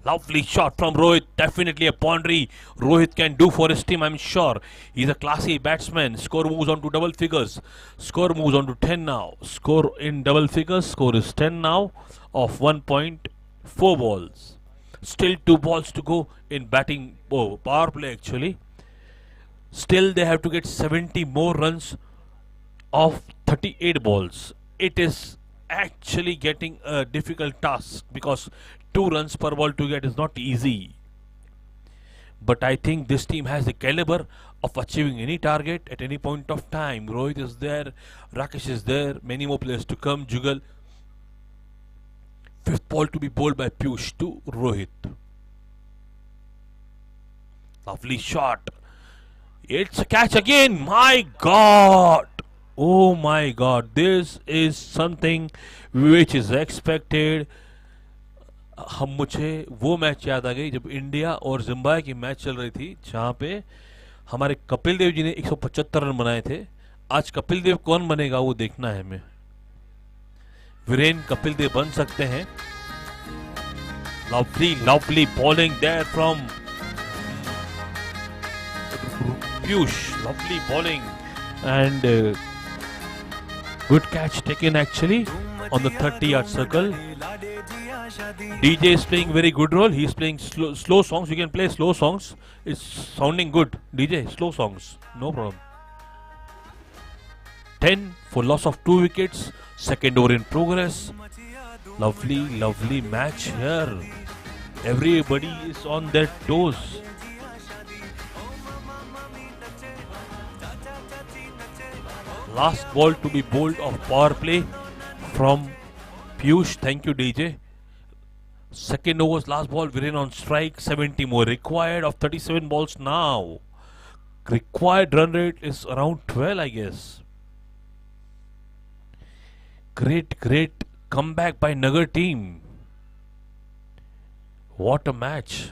Lovely shot from Rohit. Definitely a boundary Rohit can do for his team, I'm sure. He's a classy batsman. Score moves on to double figures. Score moves on to 10 now. Score in double figures. Score is 10 now of 1.4 balls. Still 2 balls to go in batting power play actually. Still they have to get 70 more runs of 38 balls. It is actually getting a difficult task because 2 runs per ball to get is not easy. But I think this team has the caliber of achieving any target at any point of time. Rohit is there, Rakesh is there, many more players to come. Jugal. 5th ball to be bowled by Piyush to Rohit. Lovely shot. It's a catch again. My God. Oh my God. This is something which is expected. मुझे वो match याद आ गई जब India और Zimbabwe की match चल रही थी जहाँ पे हमारे कपिल देव जी ने 175 रन बनाए थे. आज कपिल देव कौन बनेगा वो देखना है हमें. वीरेन कपिल देव बन सकते हैं. Lovely bowling there from Piyush. Lovely bowling and good catch taken actually on the 30-yard circle. DJ is playing very good role. He's playing slow songs. You can play slow songs. It's sounding good. DJ, slow songs. No problem. 10 for loss of 2 wickets. Second over in progress. Lovely match here. Everybody is on their toes. Last ball to be bowled of power play from Piyush. Thank you, DJ. Second overs, last ball, Viren on strike. 70 more required of 37 balls now. Required run rate is around 12, I guess. Great comeback by Nagar team. What a match.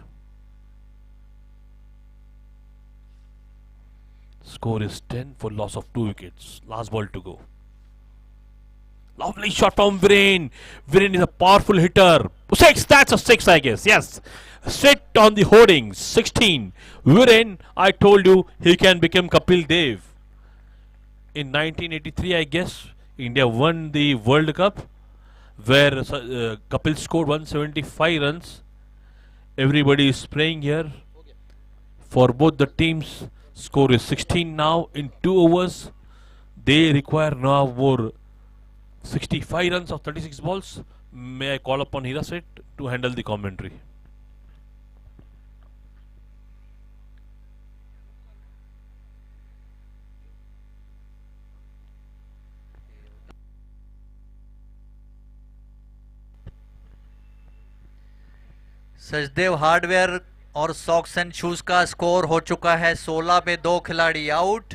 Score is 10 for loss of 2 wickets. Last ball to go. Lovely shot from Viren. Viren is a powerful hitter. 6, that's a 6 I guess. Yes. Sit on the hoardings. 16. Viren, I told you he can become Kapil Dev. In 1983 I guess, India won the World Cup where Kapil scored 175 runs. Everybody is praying here for both the teams. Score is 16 now in 2 overs. They require now more 65 runs of 36 balls. May I call upon Hira Seth to handle the commentary?
Sachdev hardware और socks and shoes का score हो चुका है 16 पे 2 खिलाड़ी out.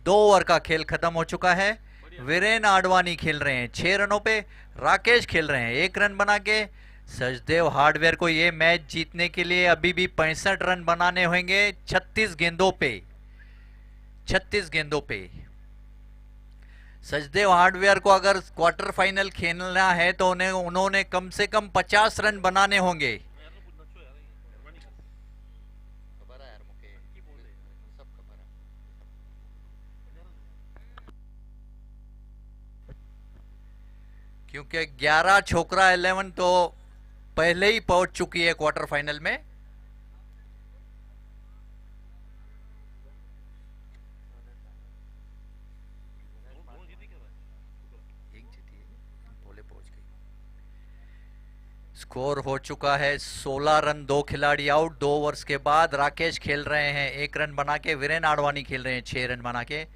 2 over का खेल खत्म हो चुका है. वीरेन आडवाणी खेल रहे हैं 6 रनों पे. राकेश खेल रहे हैं 1 रन बना के. सचदेव हार्डवेयर को ये मैच जीतने के लिए अभी भी 65 रन बनाने होंगे 36 गेंदों पे. 36 गेंदों पे. सचदेव हार्डवेयर को अगर क्वार्टर फाइनल खेलना है तो उन्होंने कम से कम 50 रन बनाने होंगे. क्योंकि 11 छोकरा 11 तो पहले ही पहुंच चुकी है क्वार्टर फाइनल में. स्कोर हो चुका है 16 रन. 2 खिलाड़ी आउट 2 ओवर्स के बाद. राकेश खेल रहे हैं 1 रन बना के. वीरेन आडवाणी खेल रहे हैं 6 रन बना के.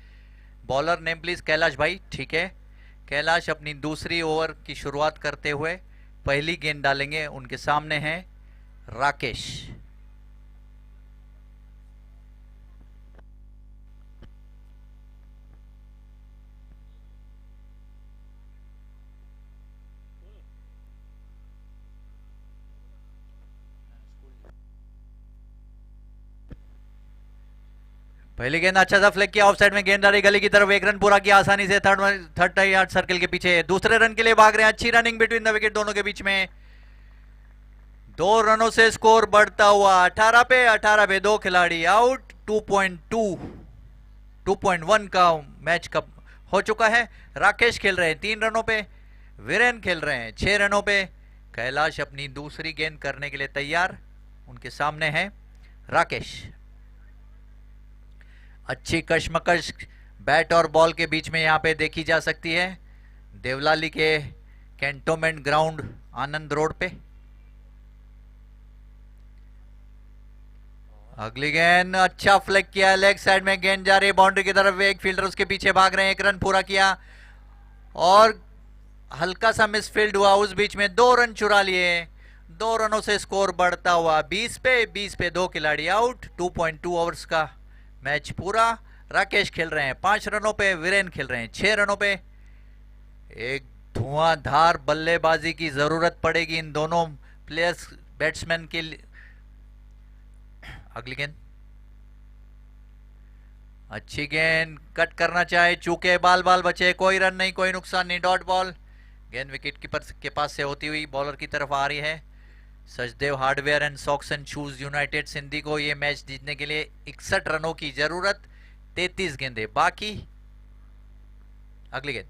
बॉलर नेम प्लीज कैलाश भाई. ठीक है, कैलाश अपनी दूसरी ओवर की शुरुआत करते हुए पहली गेंद डालेंगे. उनके सामने हैं राकेश. पहली गेंद अच्छा सा फ्लिक किया, ऑफ साइड में गेंद आ रही गली की तरफ, एक रन पूरा किया आसानी से थर्ड यार्ड सर्कल के पीछे। दूसरे रन के लिए भाग रहे हैं, अच्छी रनिंग बिटवीन द विकेट दोनों के बीच में। 2 रनों से स्कोर बढ़ता हुआ 18 पे 2 खिलाड़ी आउट। 2.1 का मैच कब हो चुका है। राकेश खेल रहे हैं 3 रनों पे, वीरेन खेल रहे हैं 6 रनों पे। कैलाश अपनी दूसरी गेंद करने के लिए तैयार, उनके सामने है राकेश। अच्छी कशमकश बैट और बॉल के बीच में यहां पे देखी जा सकती है देवलाली के कैंटोनमेंट ग्राउंड आनंद रोड पे। अगली गेंद अच्छा फ्लिक किया, लेग साइड में गेंद जा रही है बाउंड्री की तरफ, एक फील्डर उसके पीछे भाग रहे हैं। 1 रन पूरा किया और हल्का सा मिसफील्ड हुआ, उस बीच में 2 रन चुरा लिए। 2 रनों से स्कोर बढ़ता हुआ 20 पे 2 खिलाड़ी आउट। 2.2 ओवर्स का मैच पूरा। राकेश खेल रहे हैं 5 रनों पे, वीरेन खेल रहे हैं 6 रनों पे। एक धुआंधार बल्लेबाजी की जरूरत पड़ेगी इन दोनों प्लेयर्स बैट्समैन के लिए। अगली गेंद अच्छी गेंद, कट करना चाहे, चूके बाल बचे, कोई रन नहीं, कोई नुकसान नहीं, डॉट बॉल। गेंद विकेट कीपर के पास से होती हुई बॉलर की तरफ आ रही है। Sachdev hardware and socks and shoes United Sindhi को ये मैच जीतने के लिए 61 रनों की जरूरत, 33 गेंदें बाकी। अगली गेंद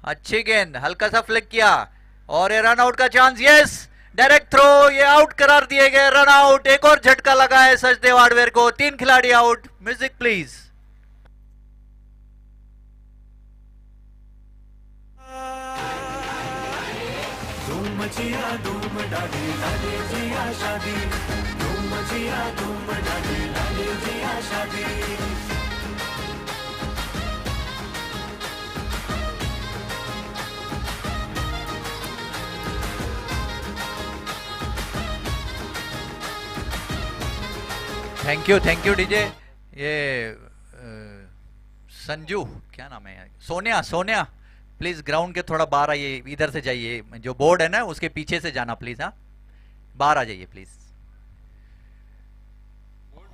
अच्छी गेंद, हल्का सा फ्लिक किया और ये रन आउट का चांस, यस डायरेक्ट थ्रो, ये आउट करार दिए गए, रन आउट। एक और झटका लगा है सचदेव हार्डवेयर को, 3 खिलाड़ी out. Music please. Thank you DJ. ये संजू, क्या नाम है, सोनिया प्लीज ग्राउंड के थोड़ा बाहर आइए, इधर से जाइए, जो बोर्ड है ना उसके पीछे से जाना प्लीज। हाँ बाहर आ जाइए प्लीज।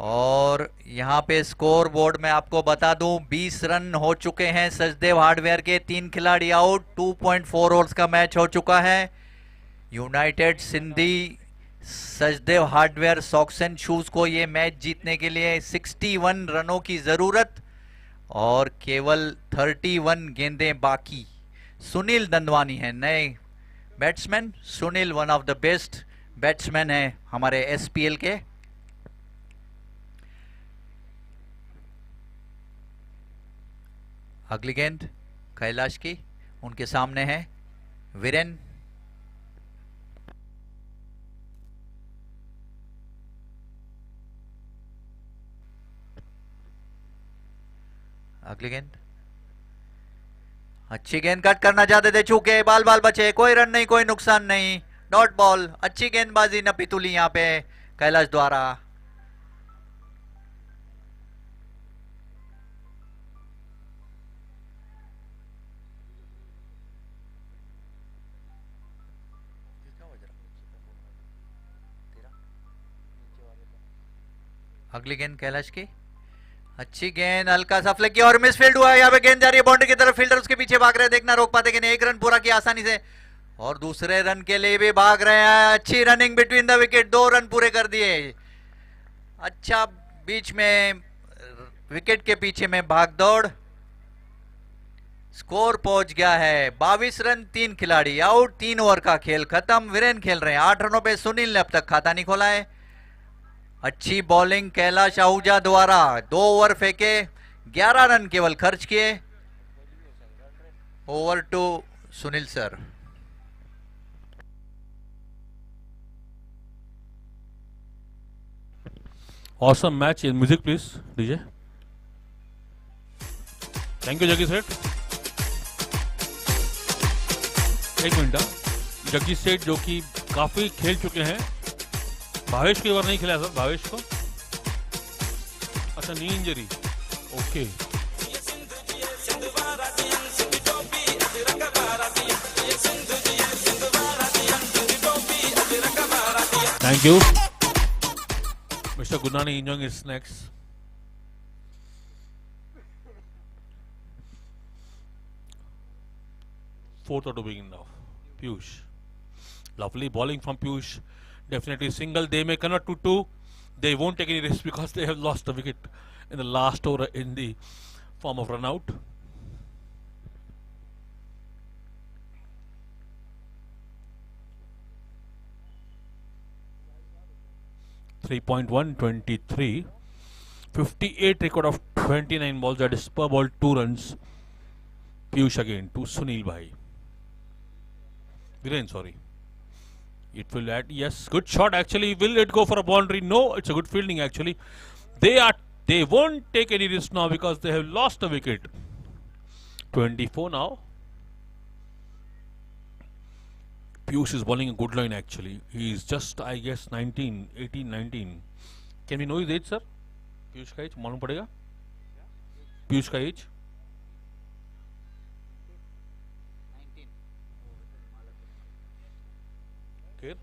और यहाँ पे स्कोर बोर्ड में आपको बता दूं 20 रन हो चुके हैं सचदेव हार्डवेयर के, 3 खिलाड़ी आउट। 2.4 ओवर्स का मैच हो चुका है। United Sindhi Sachdev hardware socks and shoes को ये मैच जीतने के लिए 61 रनों की जरूरत और केवल 31 गेंदें बाकी। सुनील दंदवानी है नए batsman. Sunil one of the best batsman है हमारे एसपीएल के। अगली गेंद कैलाश की, उनके सामने है वीरेन। अगली गेंद अच्छी गेंद, कट करना चाहते थे, चूके बाल बचे, कोई रन नहीं, कोई नुकसान नहीं, डॉट बॉल। अच्छी गेंदबाजी नपी तुली यहां पे कैलाश द्वारा। अगली गेंद कैलाश की, अच्छी गेंद, हल्का सा फ्लिक किया और मिसफील्ड हुआ। यहाँ पे गेंद जा रही है बाउंड्री की तरफ, फील्डर उसके पीछे भाग रहे हैं, देखना रोक पाते कि नहीं। 1 रन पूरा किया आसानी से और दूसरे रन के लिए भी भाग रहे हैं। अच्छी running between the wicket, 2 run पूरे कर दिए। अच्छा बीच में विकेट के पीछे में भाग दौड़। स्कोर पहुंच गया है 22 रन, 3 खिलाड़ी आउट। 3 ओवर का खेल खत्म। वीरेन खेल रहे हैं 8 रनों पे। सुनील ने अब तक खाता नहीं खोला है। अच्छी बॉलिंग कैलाश आहूजा द्वारा, 2 ओवर फेंके, 11 रन केवल खर्च किए। Over to Sunil sir.
Awesome match. In music please DJ. Thank you Jaggi Seth. एक मिनट, जग्गी सेठ जो कि काफी खेल चुके हैं। भावेश की ओवर नहीं खिलाया सर, भावेश को अच्छा knee injury, okay. Thank you mister Mr. Gunani enjoying his snacks. Fourth or to begin now. Piyush. Lovely bowling from Piyush. Definitely single. They may convert to 2. They won't take any risk because they have lost a wicket in the last over in the form of run out. .1 23 58 record of 29 balls, that is per ball 2 runs. Piyush again to Sunil Bhai. Viren, sorry. It will add, yes, good shot actually. Will it go for a boundary? No, it's a good fielding actually. They won't take any risk now because they have lost a wicket. 24 now. Piyush is bowling a good line actually. He is just, I guess, 18, 19. Can we know his age, sir? Piyush ka age, मालूम पड़ेगा? Piyush का age?
19.
Okay.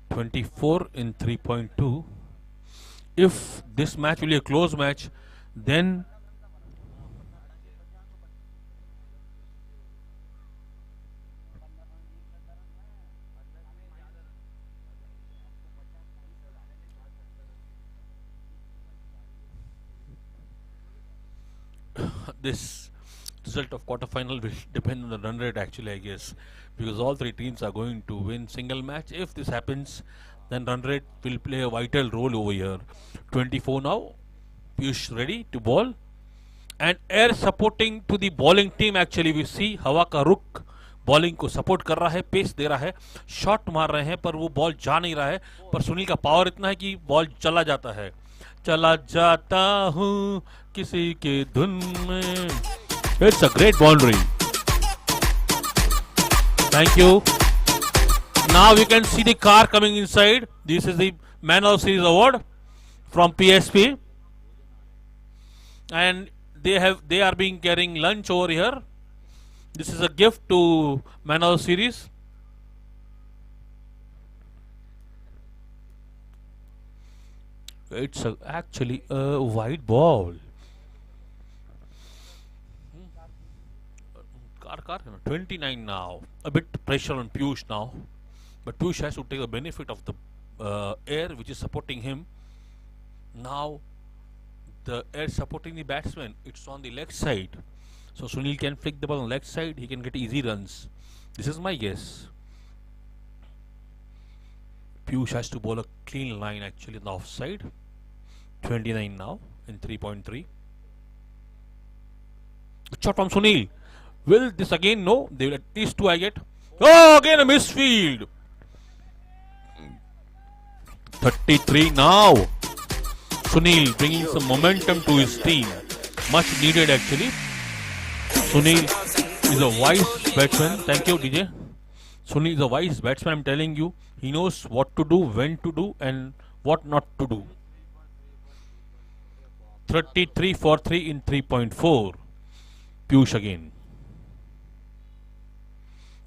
24 in 3.2. If this match will be a close match, then this result of quarter-final will depend on the run rate actually, I guess, because all three teams are going to win single match. If this happens, then run rate will play a vital role over here. 24 now. Piyush ready to bowl. And air supporting to the bowling team actually. We see हवा का रुख bowling को support कर रहा है, pace दे रहा है, shot मार रहे हैं पर वो बॉल जा नहीं रहा है, पर सुनील का पावर इतना है कि बॉल चला जाता है, चला जाता हूँ किसी के धुन में. It's a great boundary. Thank you. Now we can see the car coming inside. This is the Man of Series award from PSP, and they are being carrying lunch over here. This is a gift to Man of Series. It's actually a wide ball. Car 29 now. A bit pressure on Piyush now, but Piyush has to take the benefit of the air which is supporting him. Now the air supporting the batsman, it's on the leg side, so Sunil can flick the ball on the leg side, he can get easy runs. This is my guess. Piyush has to bowl a clean line actually on the offside. 29 now in 3.3. Good shot from Sunil. Will this again? No. They will at least 2 I get. Oh, again a misfield. 33 now. Sunil bringing some momentum to his team. Much needed actually. Sunil is a wise batsman. Thank you, DJ. Sunil is a wise batsman, I'm telling you. He knows what to do, when to do, and what not to do. 33 for 3 in 3.4. Piyush again.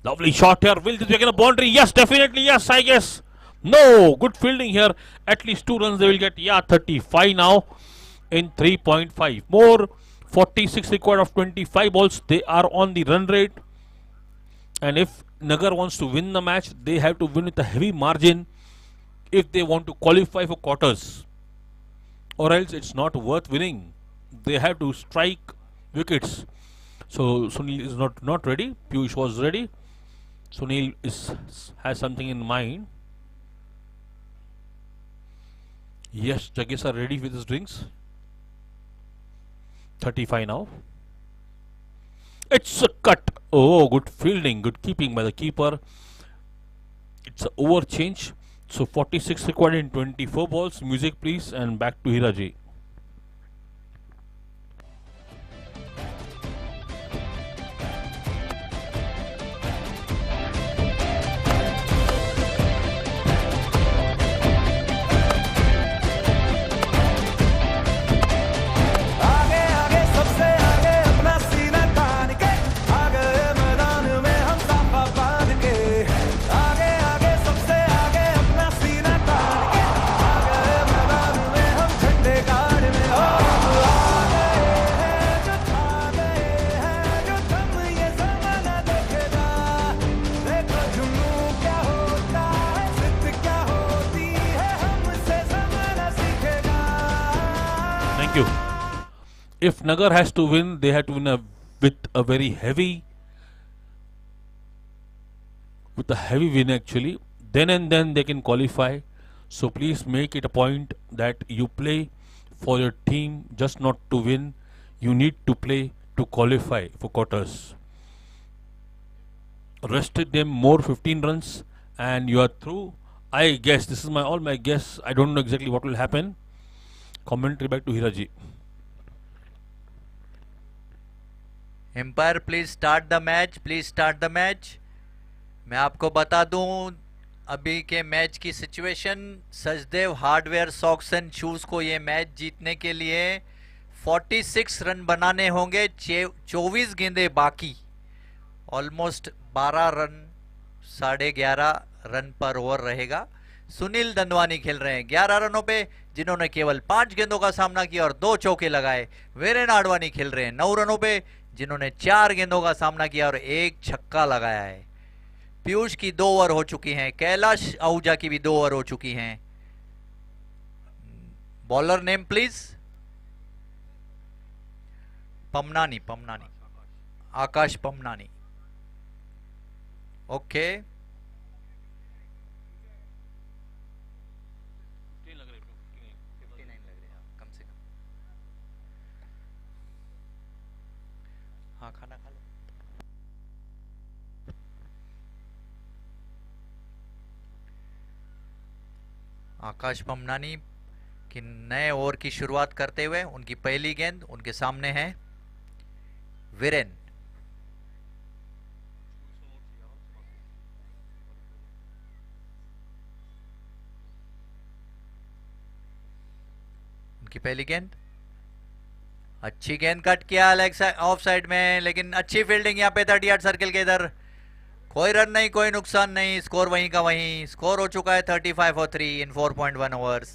Lovely shot here. Will this be again a boundary? Yes, definitely. Yes, I guess. No, good fielding here. At least 2 runs they will get. Yeah, 35 now in 3.5. More 46 required of 25 balls. They are on the run rate. And if Nagar wants to win the match, they have to win with a heavy margin if they want to qualify for quarters. Or else it's not worth winning. They have to strike wickets. So Sunil is not ready. Piyush was ready. Sunil has something in mind. Yes, Jaggesh are ready with his drinks. 35 now. It's a cut. Oh, good fielding, good keeping by the keeper. It's an over change. So 46 required in 24 balls. Music please, and back to Hiraji.
आगे आगे सबसे आगे अपना सीना तान के आ गए मैदान में
Thank you. If Nagar has to win, they have to win with a very heavy win actually. Then and then they can qualify. So please make it a point that you play for your team, just not to win. You need to play to qualify for quarters. Rested them more 15 runs and you are through. I guess this is all my guess. I don't know exactly what will happen. Commentary back to Hiraji.
Umpire please start the match, please start the match. मैं आपको बता दूं अभी के match की situation. Sachdev hardware socks and shoes को ये match जीतने के लिए 46 रन बनाने होंगे। 24 गेंदे बाकी, ऑलमोस्ट 12 रन, 11.5 रन पर ओवर रहेगा। सुनील दंदवानी खेल रहे हैं 11 रनों पे, जिन्होंने केवल 5 गेंदों का सामना किया और 2 चौके लगाए। वीरेन आडवाणी खेल रहे हैं 9 रनों पे, जिन्होंने 4 गेंदों का सामना किया और 1 छक्का लगाया है। पीयूष की 2 ओवर हो चुकी हैं, कैलाश आहूजा की भी 2 ओवर हो चुकी हैं। Bowler name please. Pamnani, Aakash Pamnani. Okay, कम से कम। हाँ, खाना खा लो। आकाश पमनानी की नए ओवर की शुरुआत करते हुए उनकी पहली गेंद उनके सामने है वीरेन। उनकी पहली गेंद, अच्छी गेंद कट किया लेग ऑफ साइड में, लेकिन अच्छी फील्डिंग यहाँ पे 30 यार्ड सर्किल के इधर। कोई रन नहीं, कोई नुकसान नहीं, स्कोर वहीं का वहीं। स्कोर हो चुका है 35 for 3 in 4.1 overs.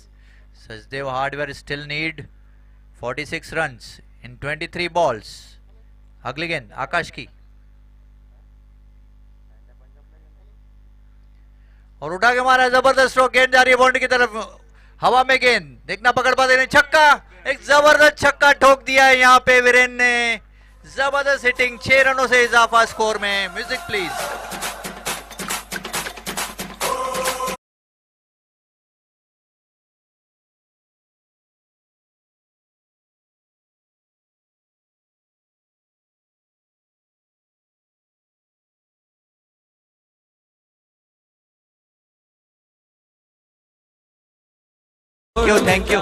Sachdev hardware still need 46 runs in 23 balls. अगली गेंद आकाश की, और उठा के मारा, जबरदस्त स्ट्रोक। गेंद जा रही है बाउंड्री की तरफ, हवा में गेंद, देखना पकड़ पाते नहीं। छक्का, एक जबरदस्त छक्का ठोक दिया है यहाँ पे वीरेन ने। जबरदस्त हिटिंग, 6 रनों से इजाफा स्कोर में। Music please. Thank you.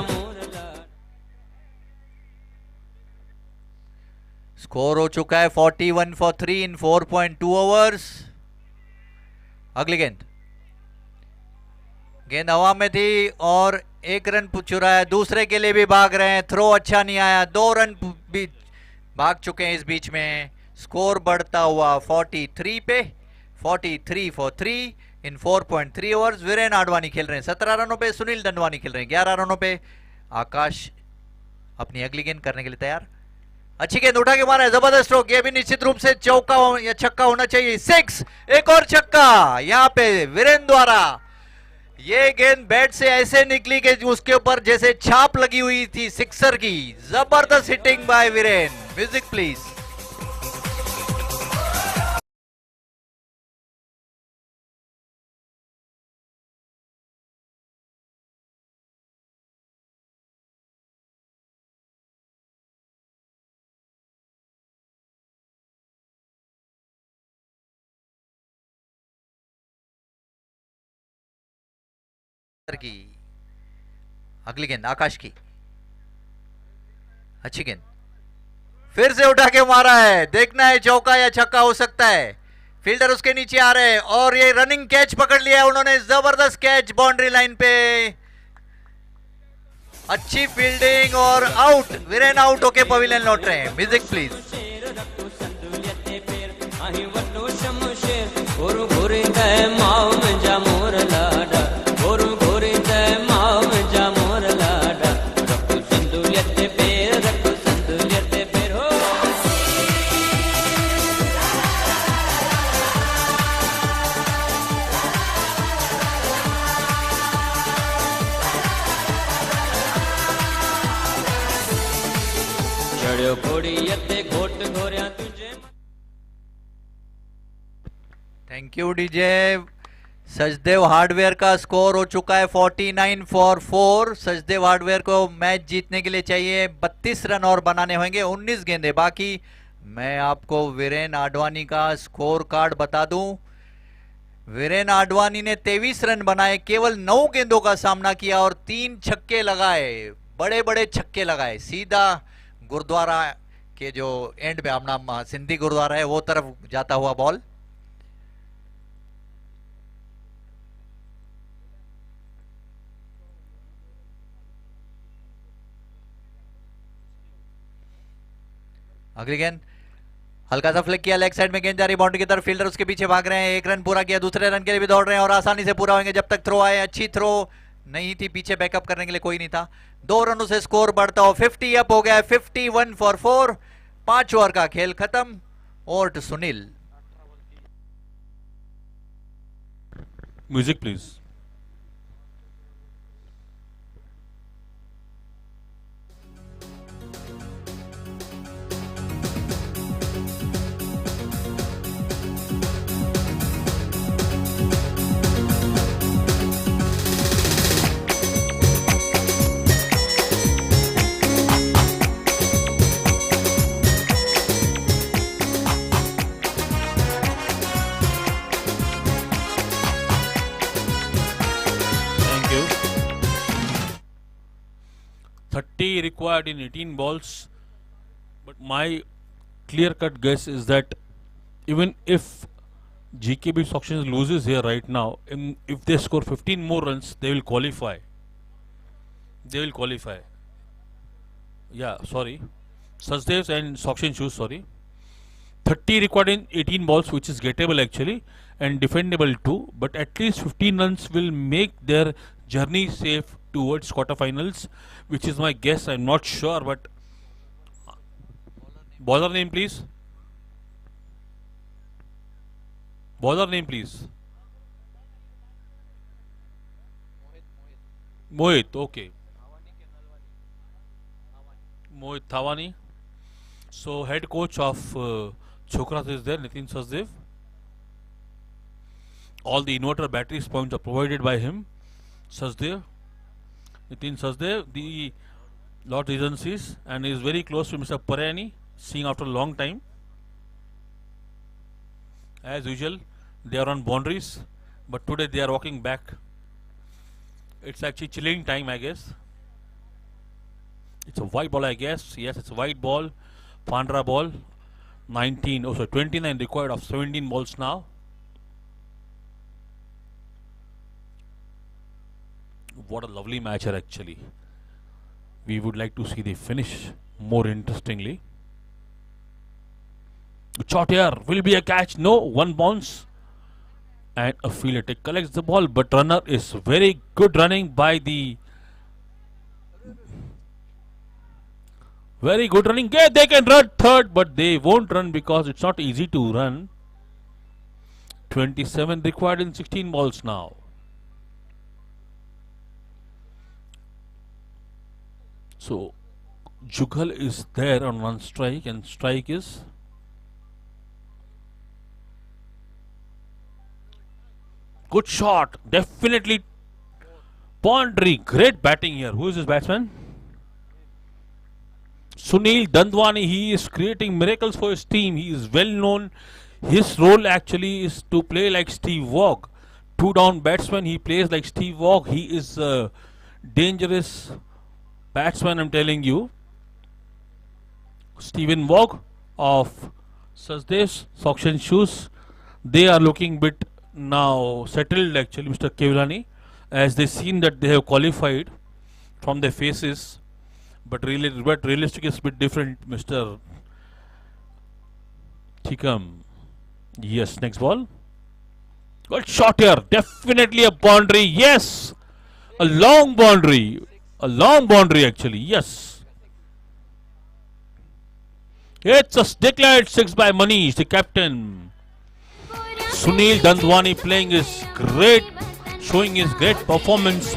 Score हो चुका है 41 for 3 इन 4.2 ओवर्स। अगली गेंद, गेंद हवा में थी और 1 रन चुराया, दूसरे के लिए भी भाग रहे हैं। थ्रो अच्छा नहीं आया, 2 रन भी भाग चुके हैं इस बीच में। स्कोर बढ़ता हुआ 43 पे, 43 for 3 in 4.3 overs. Viren Advani खेल रहे हैं 17 रनों पे, सुनील दंडवानी खेल रहे हैं 11 रनों पे। आकाश अपनी अगली गेंद करने के लिए तैयार। अच्छी गेंद उठा के मारा है, जबरदस्त स्ट्रोक। ये भी निश्चित रूप से चौका या छक्का होना चाहिए। 6, एक और छक्का यहां पे वीरेन द्वारा। ये गेंद बैट से ऐसे निकली कि उसके ऊपर जैसे छाप लगी हुई थी सिक्सर की। जबरदस्त hitting by Viren. Music please. की अगली गेंद आकाश की, अच्छी गेंद, फिर से उठा के मारा है। देखना है चौका या छक्का हो सकता है। फील्डर उसके नीचे आ रहे हैं और ये रनिंग कैच पकड़ लिया है उन्होंने। जबरदस्त कैच बाउंड्री लाइन पे, अच्छी फील्डिंग और आउट। वीरेन आउट होके पवेलियन लौट रहे हैं। Music please. Thank you DJ. Sachdev hardware का स्कोर हो चुका है 49 फॉर 4। सचदेव हार्डवेयर को मैच जीतने के लिए चाहिए 32 रन और बनाने होंगे, 19 गेंदे बाकी। मैं आपको वीरेन आडवाणी का स्कोर कार्ड बता दूं। वीरेन आडवाणी ने 23 रन बनाए, केवल 9 गेंदों का सामना किया और 3 छक्के लगाए, बड़े बड़े छक्के लगाए। सीधा गुरुद्वारा के जो एंड पे अपना सिंधी गुरुद्वारा है वो तरफ जाता हुआ बॉल। अगली गेंद हल्का सा फ्लिक किया, लेग साइड में गेंद जा रही बाउंड्री की तरफ, फील्डर उसके पीछे भाग रहे हैं। 1 रन पूरा किया, दूसरे रन के लिए भी दौड़ रहे हैं और आसानी से पूरा होंगे जब तक थ्रो आए। अच्छी थ्रो नहीं थी, पीछे बैकअप करने के लिए कोई नहीं था। 2 रनों से स्कोर बढ़ता हो 50 अप हो गया है, 51 फॉर 4। 5 ओवर का खेल खत्म। Over to Sunil.
Music, please. Thank you. 30 required in 18 balls. But my clear-cut guess is that even if GKB Auctions loses here right now, if they score 15 more runs, they will qualify. They will qualify. Yeah, sorry. Sachdev's and Auction Shoes, sorry. 30 required in 18 balls, which is gettable actually, and defendable too. But at least 15 runs will make their journey safe towards quarterfinals, which is my guess. I'm not sure, but bowler name, please. Bowler name, please. Mohit, okay. Mohit Thawani. So head coach of Chokras is there, Nitin Sachdev. All the inverter batteries points are provided by him, Sachdev. Nitin Sachdev, the Lord Regencies, and is very close to Mr. Parani, seeing after a long time. As usual, they are on boundaries, but today they are walking back. It's actually chilling time, I guess. It's a white ball, I guess. Yes, it's a white ball. Pandra ball. 29 required of 17 balls now. What a lovely match here actually. We would like to see the finish more interestingly. Shot here, will be a catch. No, one bounce. And a fielder collects the ball, but runner is very good running by the very good running. Yeah, they can run third, but they won't run because it's not easy to run. 27 required in 16 balls now. So Jugal is there on one strike, and strike is good shot. Definitely Pondry. Great batting here. Who is this batsman? Sunil Dandwani. He is creating miracles for his team. He is well known. His role actually is to play like Steve Waugh. 2 down batsman. He plays like Steve Waugh. He is a dangerous batsman, I'm telling you. Stephen Waugh of Sachdev's Auction Shoes. They are looking bit now settled actually, Mr. Kevlani, as they seen that they have qualified from their faces. But realistic is a bit different, Mr. Tikam. Yes, next ball. Good shot here. Definitely a boundary. Yes. A long boundary. A long boundary actually. Yes. It's a declared 6 by Manish, the captain. Sunil Dandwani playing his great, showing his great performance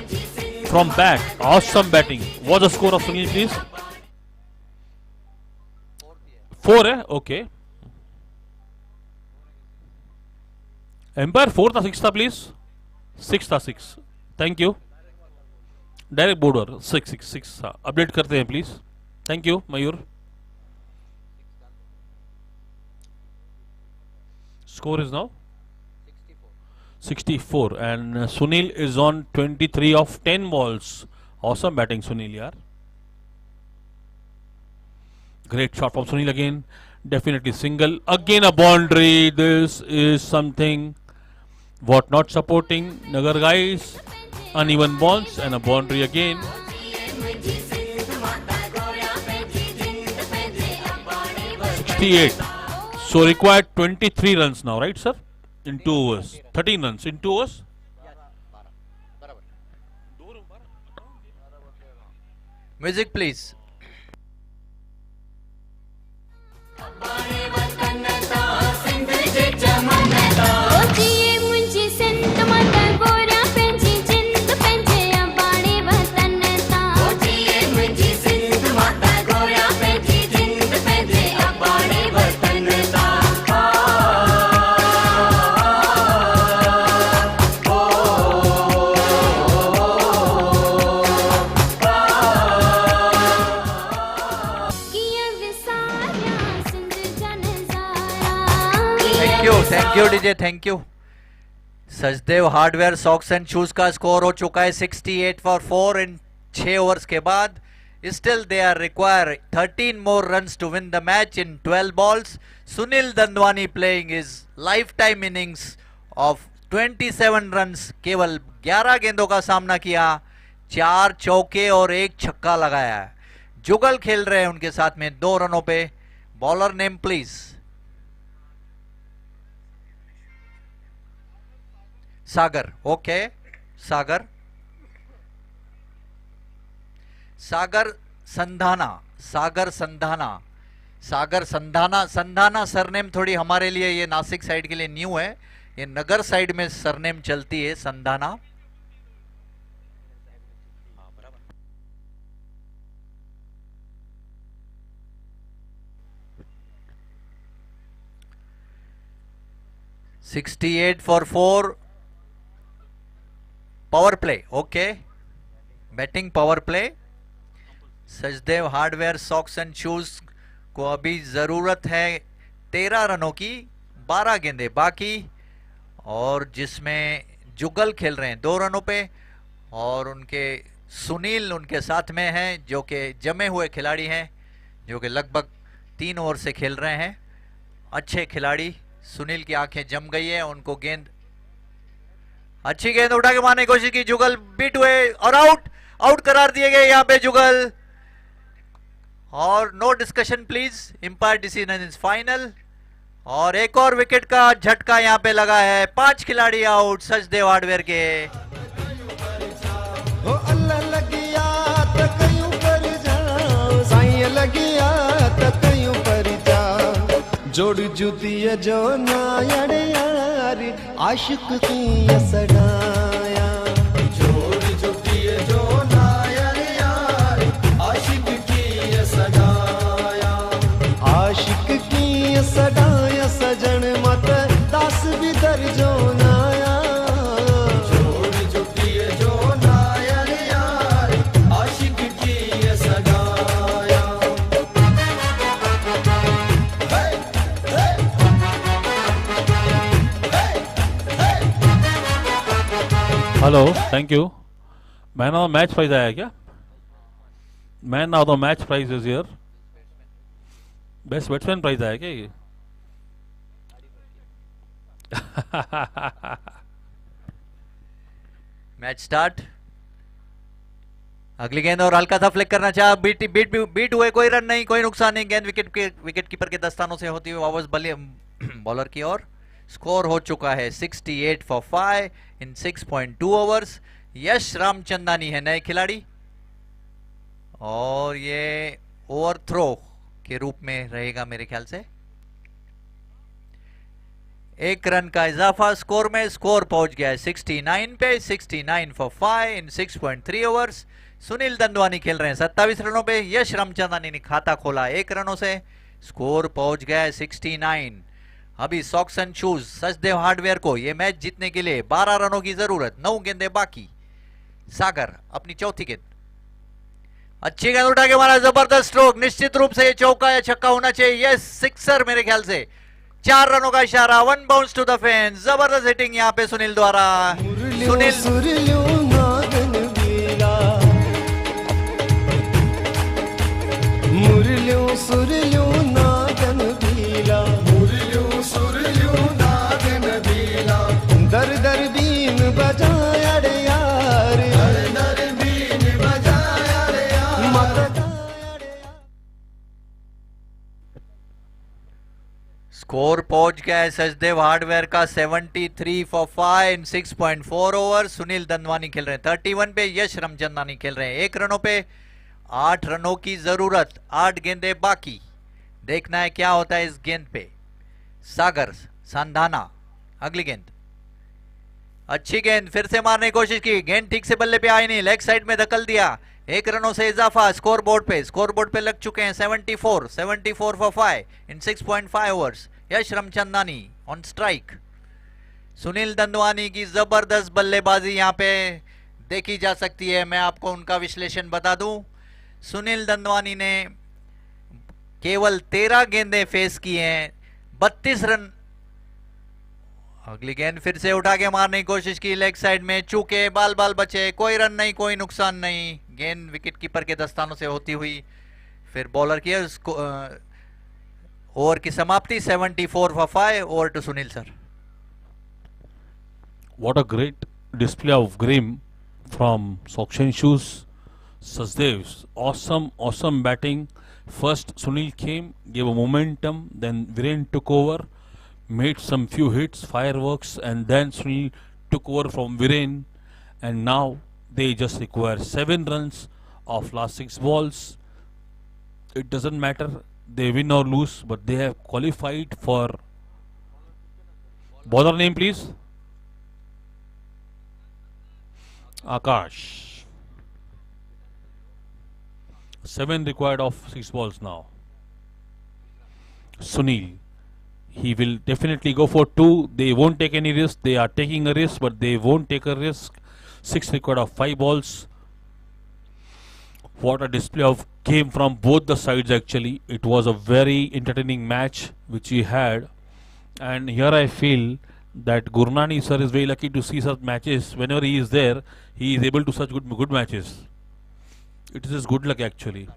from bat. Awesome batting. What's the score of Sunil, please? 4 है, okay. Empire 4 था, 6 था please, 6 था, 6, thank you. Direct border 6 था, update करते हैं please, thank you Mayur. Score is now 64 and Sunil is on 23 of 10 balls. Awesome batting Sunil yaar. Great shot from Sunil again. Definitely single. Again a boundary. This is something what not supporting Nagar guys. Uneven balls and a boundary again. 68. So required 23 runs now, right, sir? In 2 overs. 13 runs in 2 overs.
Music, please. Thank you DJ, thank you. Sachdev hardware socks and shoes का score हो चुका है 68 for 4 in 6 overs के बाद। Still there are require 13 more runs to win the match in 12 balls. Sunil Dandwani playing is life time innings of 27 runs, केवल 11 गेंदों का सामना किया, 4 चौके और 1 छक्का लगाया है। जुगल खेल रहे हैं उनके साथ में 2 रनों पे। Bowler name please. Sagar, okay, Sagar, Sagar Sandhana, Sagar Sandhana, Sagar Sandhana. Sandhana surname थोड़ी हमारे लिए, ये नासिक साइड के लिए न्यू है, ये नगर साइड में सरनेम चलती है संधाना। $68 for 4 power play, okay, batting power play. Sachdev hardware socks and shoes को अभी जरूरत है 13 रनों की, 12 गेंदे बाकी, और जिसमें जुगल खेल रहे हैं 2 रनों पे, और उनके सुनील उनके साथ में हैं जो कि जमे हुए खिलाड़ी हैं, जो कि लगभग 3 ओवर से खेल रहे हैं। अच्छे खिलाड़ी, सुनील की आंखें जम गई है, उनको गेंद, अच्छी गेंद उठा के मारने की कोशिश की, जुगल बीट हुए और आउट करार दिए गए यहां पे जुगल। और no discussion please, umpire decision is final. और एक और विकेट का झटका यहां पे लगा है, 5 खिलाड़ी आउट सचदेव हार्डवेयर के।
ओ अल्लाह लगिया त कयूं पर जा, साईं लगिया त कयूं पर जा, जोड़ जुती जो ना यारे यारी, आशिक की सड़ाया, जोड़ जुती जो ना यारे यारी, आशिक की सड़ाया, आशिक की सड़ाया, सजन मत दास भी दर्जो नाया, जोड़ जुती जो ना यारे यारी, आशिक की सड़ाया।
Hello, thank you. Man of the match prize आया क्या? Man of the match prize is here. Best batsman prize आया क्या ये?
Match start. अगली गेंद और हल्का सा फ्लिक करना चाहा, बीट हुए, कोई रन नहीं, कोई नुकसान नहीं। गेंद विकेट कीपर के दस्तानों से होती हुई वापस बॉलर की ओर। स्कोर हो चुका है 68 for 5 in 6.2 overs. Yash Ramchandani है नए खिलाड़ी, और ये ओवरथ्रो के रूप में रहेगा मेरे ख्याल से। 1 रन का इजाफा स्कोर में, स्कोर पहुंच गया है 69 पे। 69 for 5 इन 6.3 ओवर्स। सुनील दंदवानी खेल रहे हैं 27 रनों पे। यश रामचंदानी ने खाता खोला 1 रनों से। स्कोर पहुंच गया है 69। अभी socks and shoes Sachdev hardware को ये मैच जीतने के लिए 12 रनों की जरूरत, 9 गेंदें बाकी। सागर अपनी चौथी गेंद, अच्छी गेंद उठा के मारा, जबरदस्त स्ट्रोक, निश्चित रूप से ये चौका या छक्का होना चाहिए। यस, सिक्सर मेरे ख्याल से। 4 रनों का इशारा, 1 बाउंस टू द फैन। जबरदस्त हिटिंग यहाँ पे सुनील द्वारा। सुनील
सुरलियो नागन बीला, मुरलियो सुरलियो नागन बीला, मुरलियो सुरलियो नागन बीला, दर दर बीन बजाया रे यार, दर दर बीन बजाया रे यार, मत
स्कोर पहुंच गया है सचदेव हार्डवेयर का 73 फॉर 5 इन 6.4 ओवर। सुनील दंदवानी खेल रहे हैं 31 पे, यश रामचंदानी खेल रहे हैं 1 रनों पे। 8 रनों की जरूरत, 8 गेंदें बाकी। देखना है क्या होता है इस गेंद पे। सागर सांधाना, अगली गेंद, अच्छी गेंद, फिर से मारने की कोशिश की, गेंद ठीक से बल्ले पे आई नहीं, लेग साइड में धकल दिया। 1 रनों से इजाफा स्कोर बोर्ड पे लग चुके हैं 74 for 5 in 6.5 overs. Yash Ramchandani on strike. Sunil Dandwani की जबरदस्त बल्लेबाजी यहां पे देखी जा सकती है। मैं आपको उनका विश्लेषण बता दूं, सुनील दंदवानी ने केवल 13 गेंदें फेस की हैं, 32 रन। अगली गेंद फिर से उठा के मारने की कोशिश की, लेग साइड में चूके, बाल बचे, कोई रन नहीं, कोई नुकसान नहीं। गेंद विकेट कीपर के दस्तानों से होती हुई फिर बॉलर किया। उसको ओवर की समाप्ति 74 for 5। Over to Sunil sir.
What a great display of Grim from Socks and Shoes. Sachdev, awesome batting. First Sunil came, gave a momentum, then Viren took over, made some few hits, fireworks, and then Sunil took over from Viren, and now they just require 7 runs of last 6 balls. It doesn't matter they win or lose, but they have qualified for. Bowler name please. Akash. 7 required of 6 balls now. Sunil, he will definitely go for 2. They won't take any risk. They are taking a risk, but they won't take a risk. 6 required of 5 balls. What a display of game from both the sides actually. It was a very entertaining match which we had, and here I feel that Gurnani sir is very lucky to see such matches. Whenever he is there, he is able to such good matches. It is his good luck actually.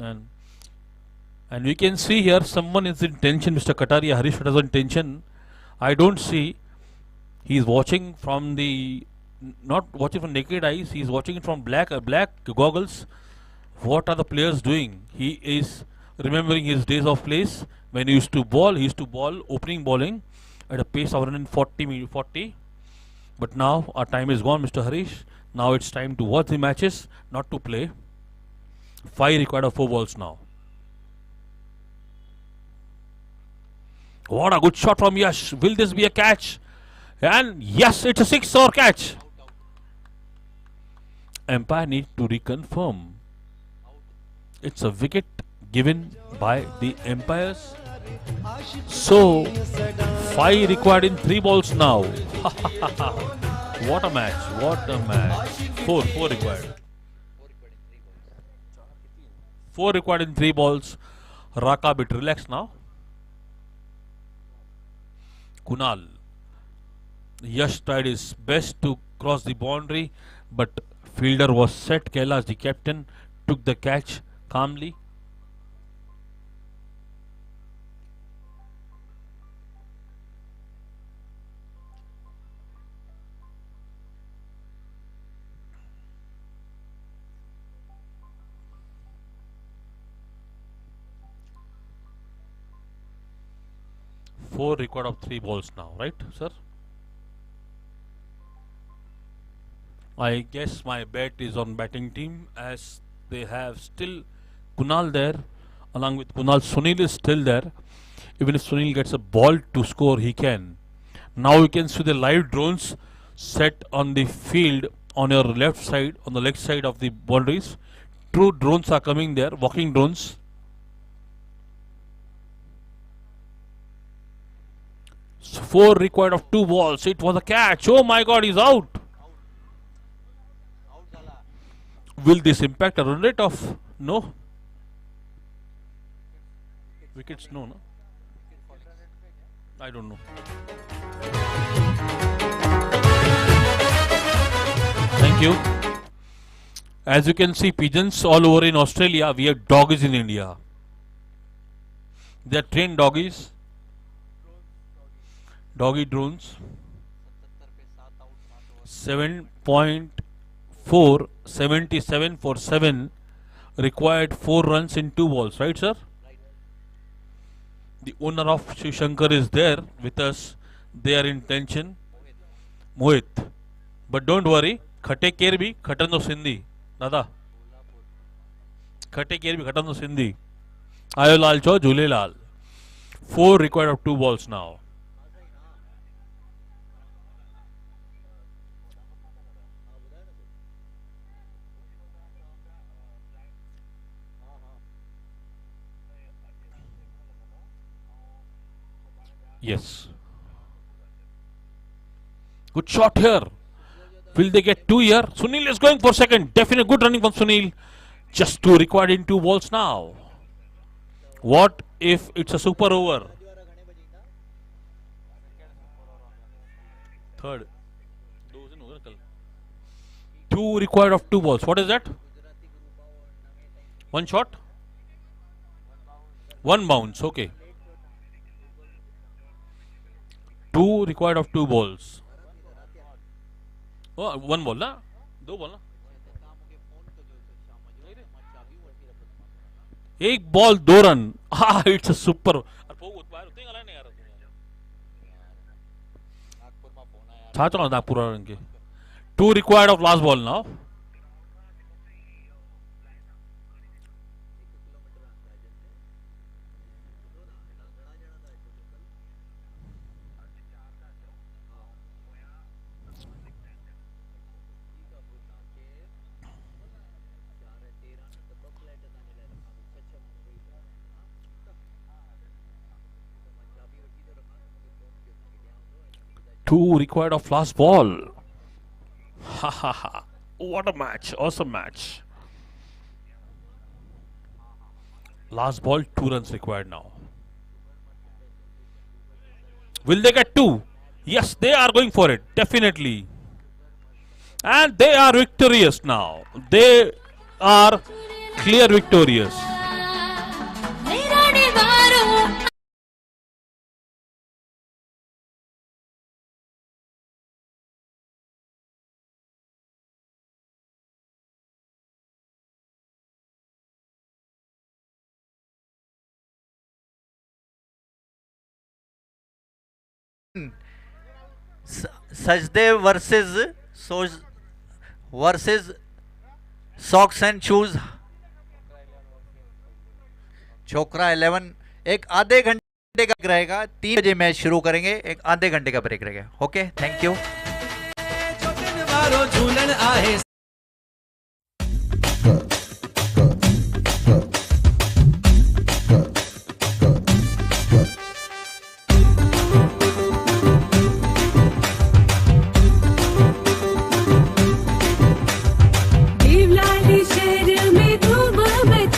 And we can see here someone is in tension. Mr. Kataria, Harish is in tension. I don't see. He is watching from the, not watching from naked eyes. He is watching it from black goggles. What are the players doing? He is remembering his days of plays when he used to bowl. He used to bowl opening bowling at a pace of 140. But now our time is gone, Mr. Harish. Now it's time to watch the matches, not to play. 5 required of 4 balls now. What a good shot from Yash. Will this be a catch? And yes, it's a 6 or catch. Umpire needs to reconfirm. It's a wicket given by the umpires. So 5 required in 3 balls now. What a match! What a match! 4 required. 4 required in 3 balls. Raka bit relaxed now. Kunal. Yash tried his best to cross the boundary, but fielder was set. Kailash, the captain, took the catch calmly. Four record of 3 balls now, right, sir? I guess my bet is on batting team, as they have still Kunal there. Along with Kunal, Sunil is still there. Even if Sunil gets a ball to score, he can. Now you can see the live drones set on the field on your left side, on the left side of the boundaries. True drones are coming there, walking drones. 4 required of 2 balls. It was a catch. Oh my God, he's out. Will this impact a run rate of? No. Wickets, no. I don't know. Thank you. As you can see, pigeons all over in Australia. We have doggies in India. They are trained doggies. Doggy drones. 7.4, 77 for 7. Required 4 runs in 2 balls. Right, sir? The owner of Shiv Shankar is there with us. They are in tension. Mohit. But don't worry. Khate care bhi khatan no Sindhi. Dada. Khate care bhi khatan no Sindhi. Ayo lal cho jule lal. 4 required of 2 balls now. Yes. Good shot here. Will they get 2 here? Sunil is going for second. Definitely good running from Sunil. Just 2 required in 2 balls now. What if it's a super over? Third. 2 required of 2 balls. What is that? 1 shot? 1 bounce. Okay. 2 required of 2 balls. Oh, 1 ball ना? 2 ball ना? 1 ball 2 run. Ah, it's a super. Nagpur 2 required of last ball now. Two required of last ball. Ha ha ha. What a match. Awesome match. Last ball, 2 runs required now. Will they get 2? Yes, they are going for it. Definitely. And they are victorious now. They are clear victorious.
Sajdev versus Socks and Shoes. छोकरा 11 एक आधे घंटे का रहेगा. 3 बजे match शुरू करेंगे. एक आधे घंटे का ब्रेक रहेगा. Okay, thank you.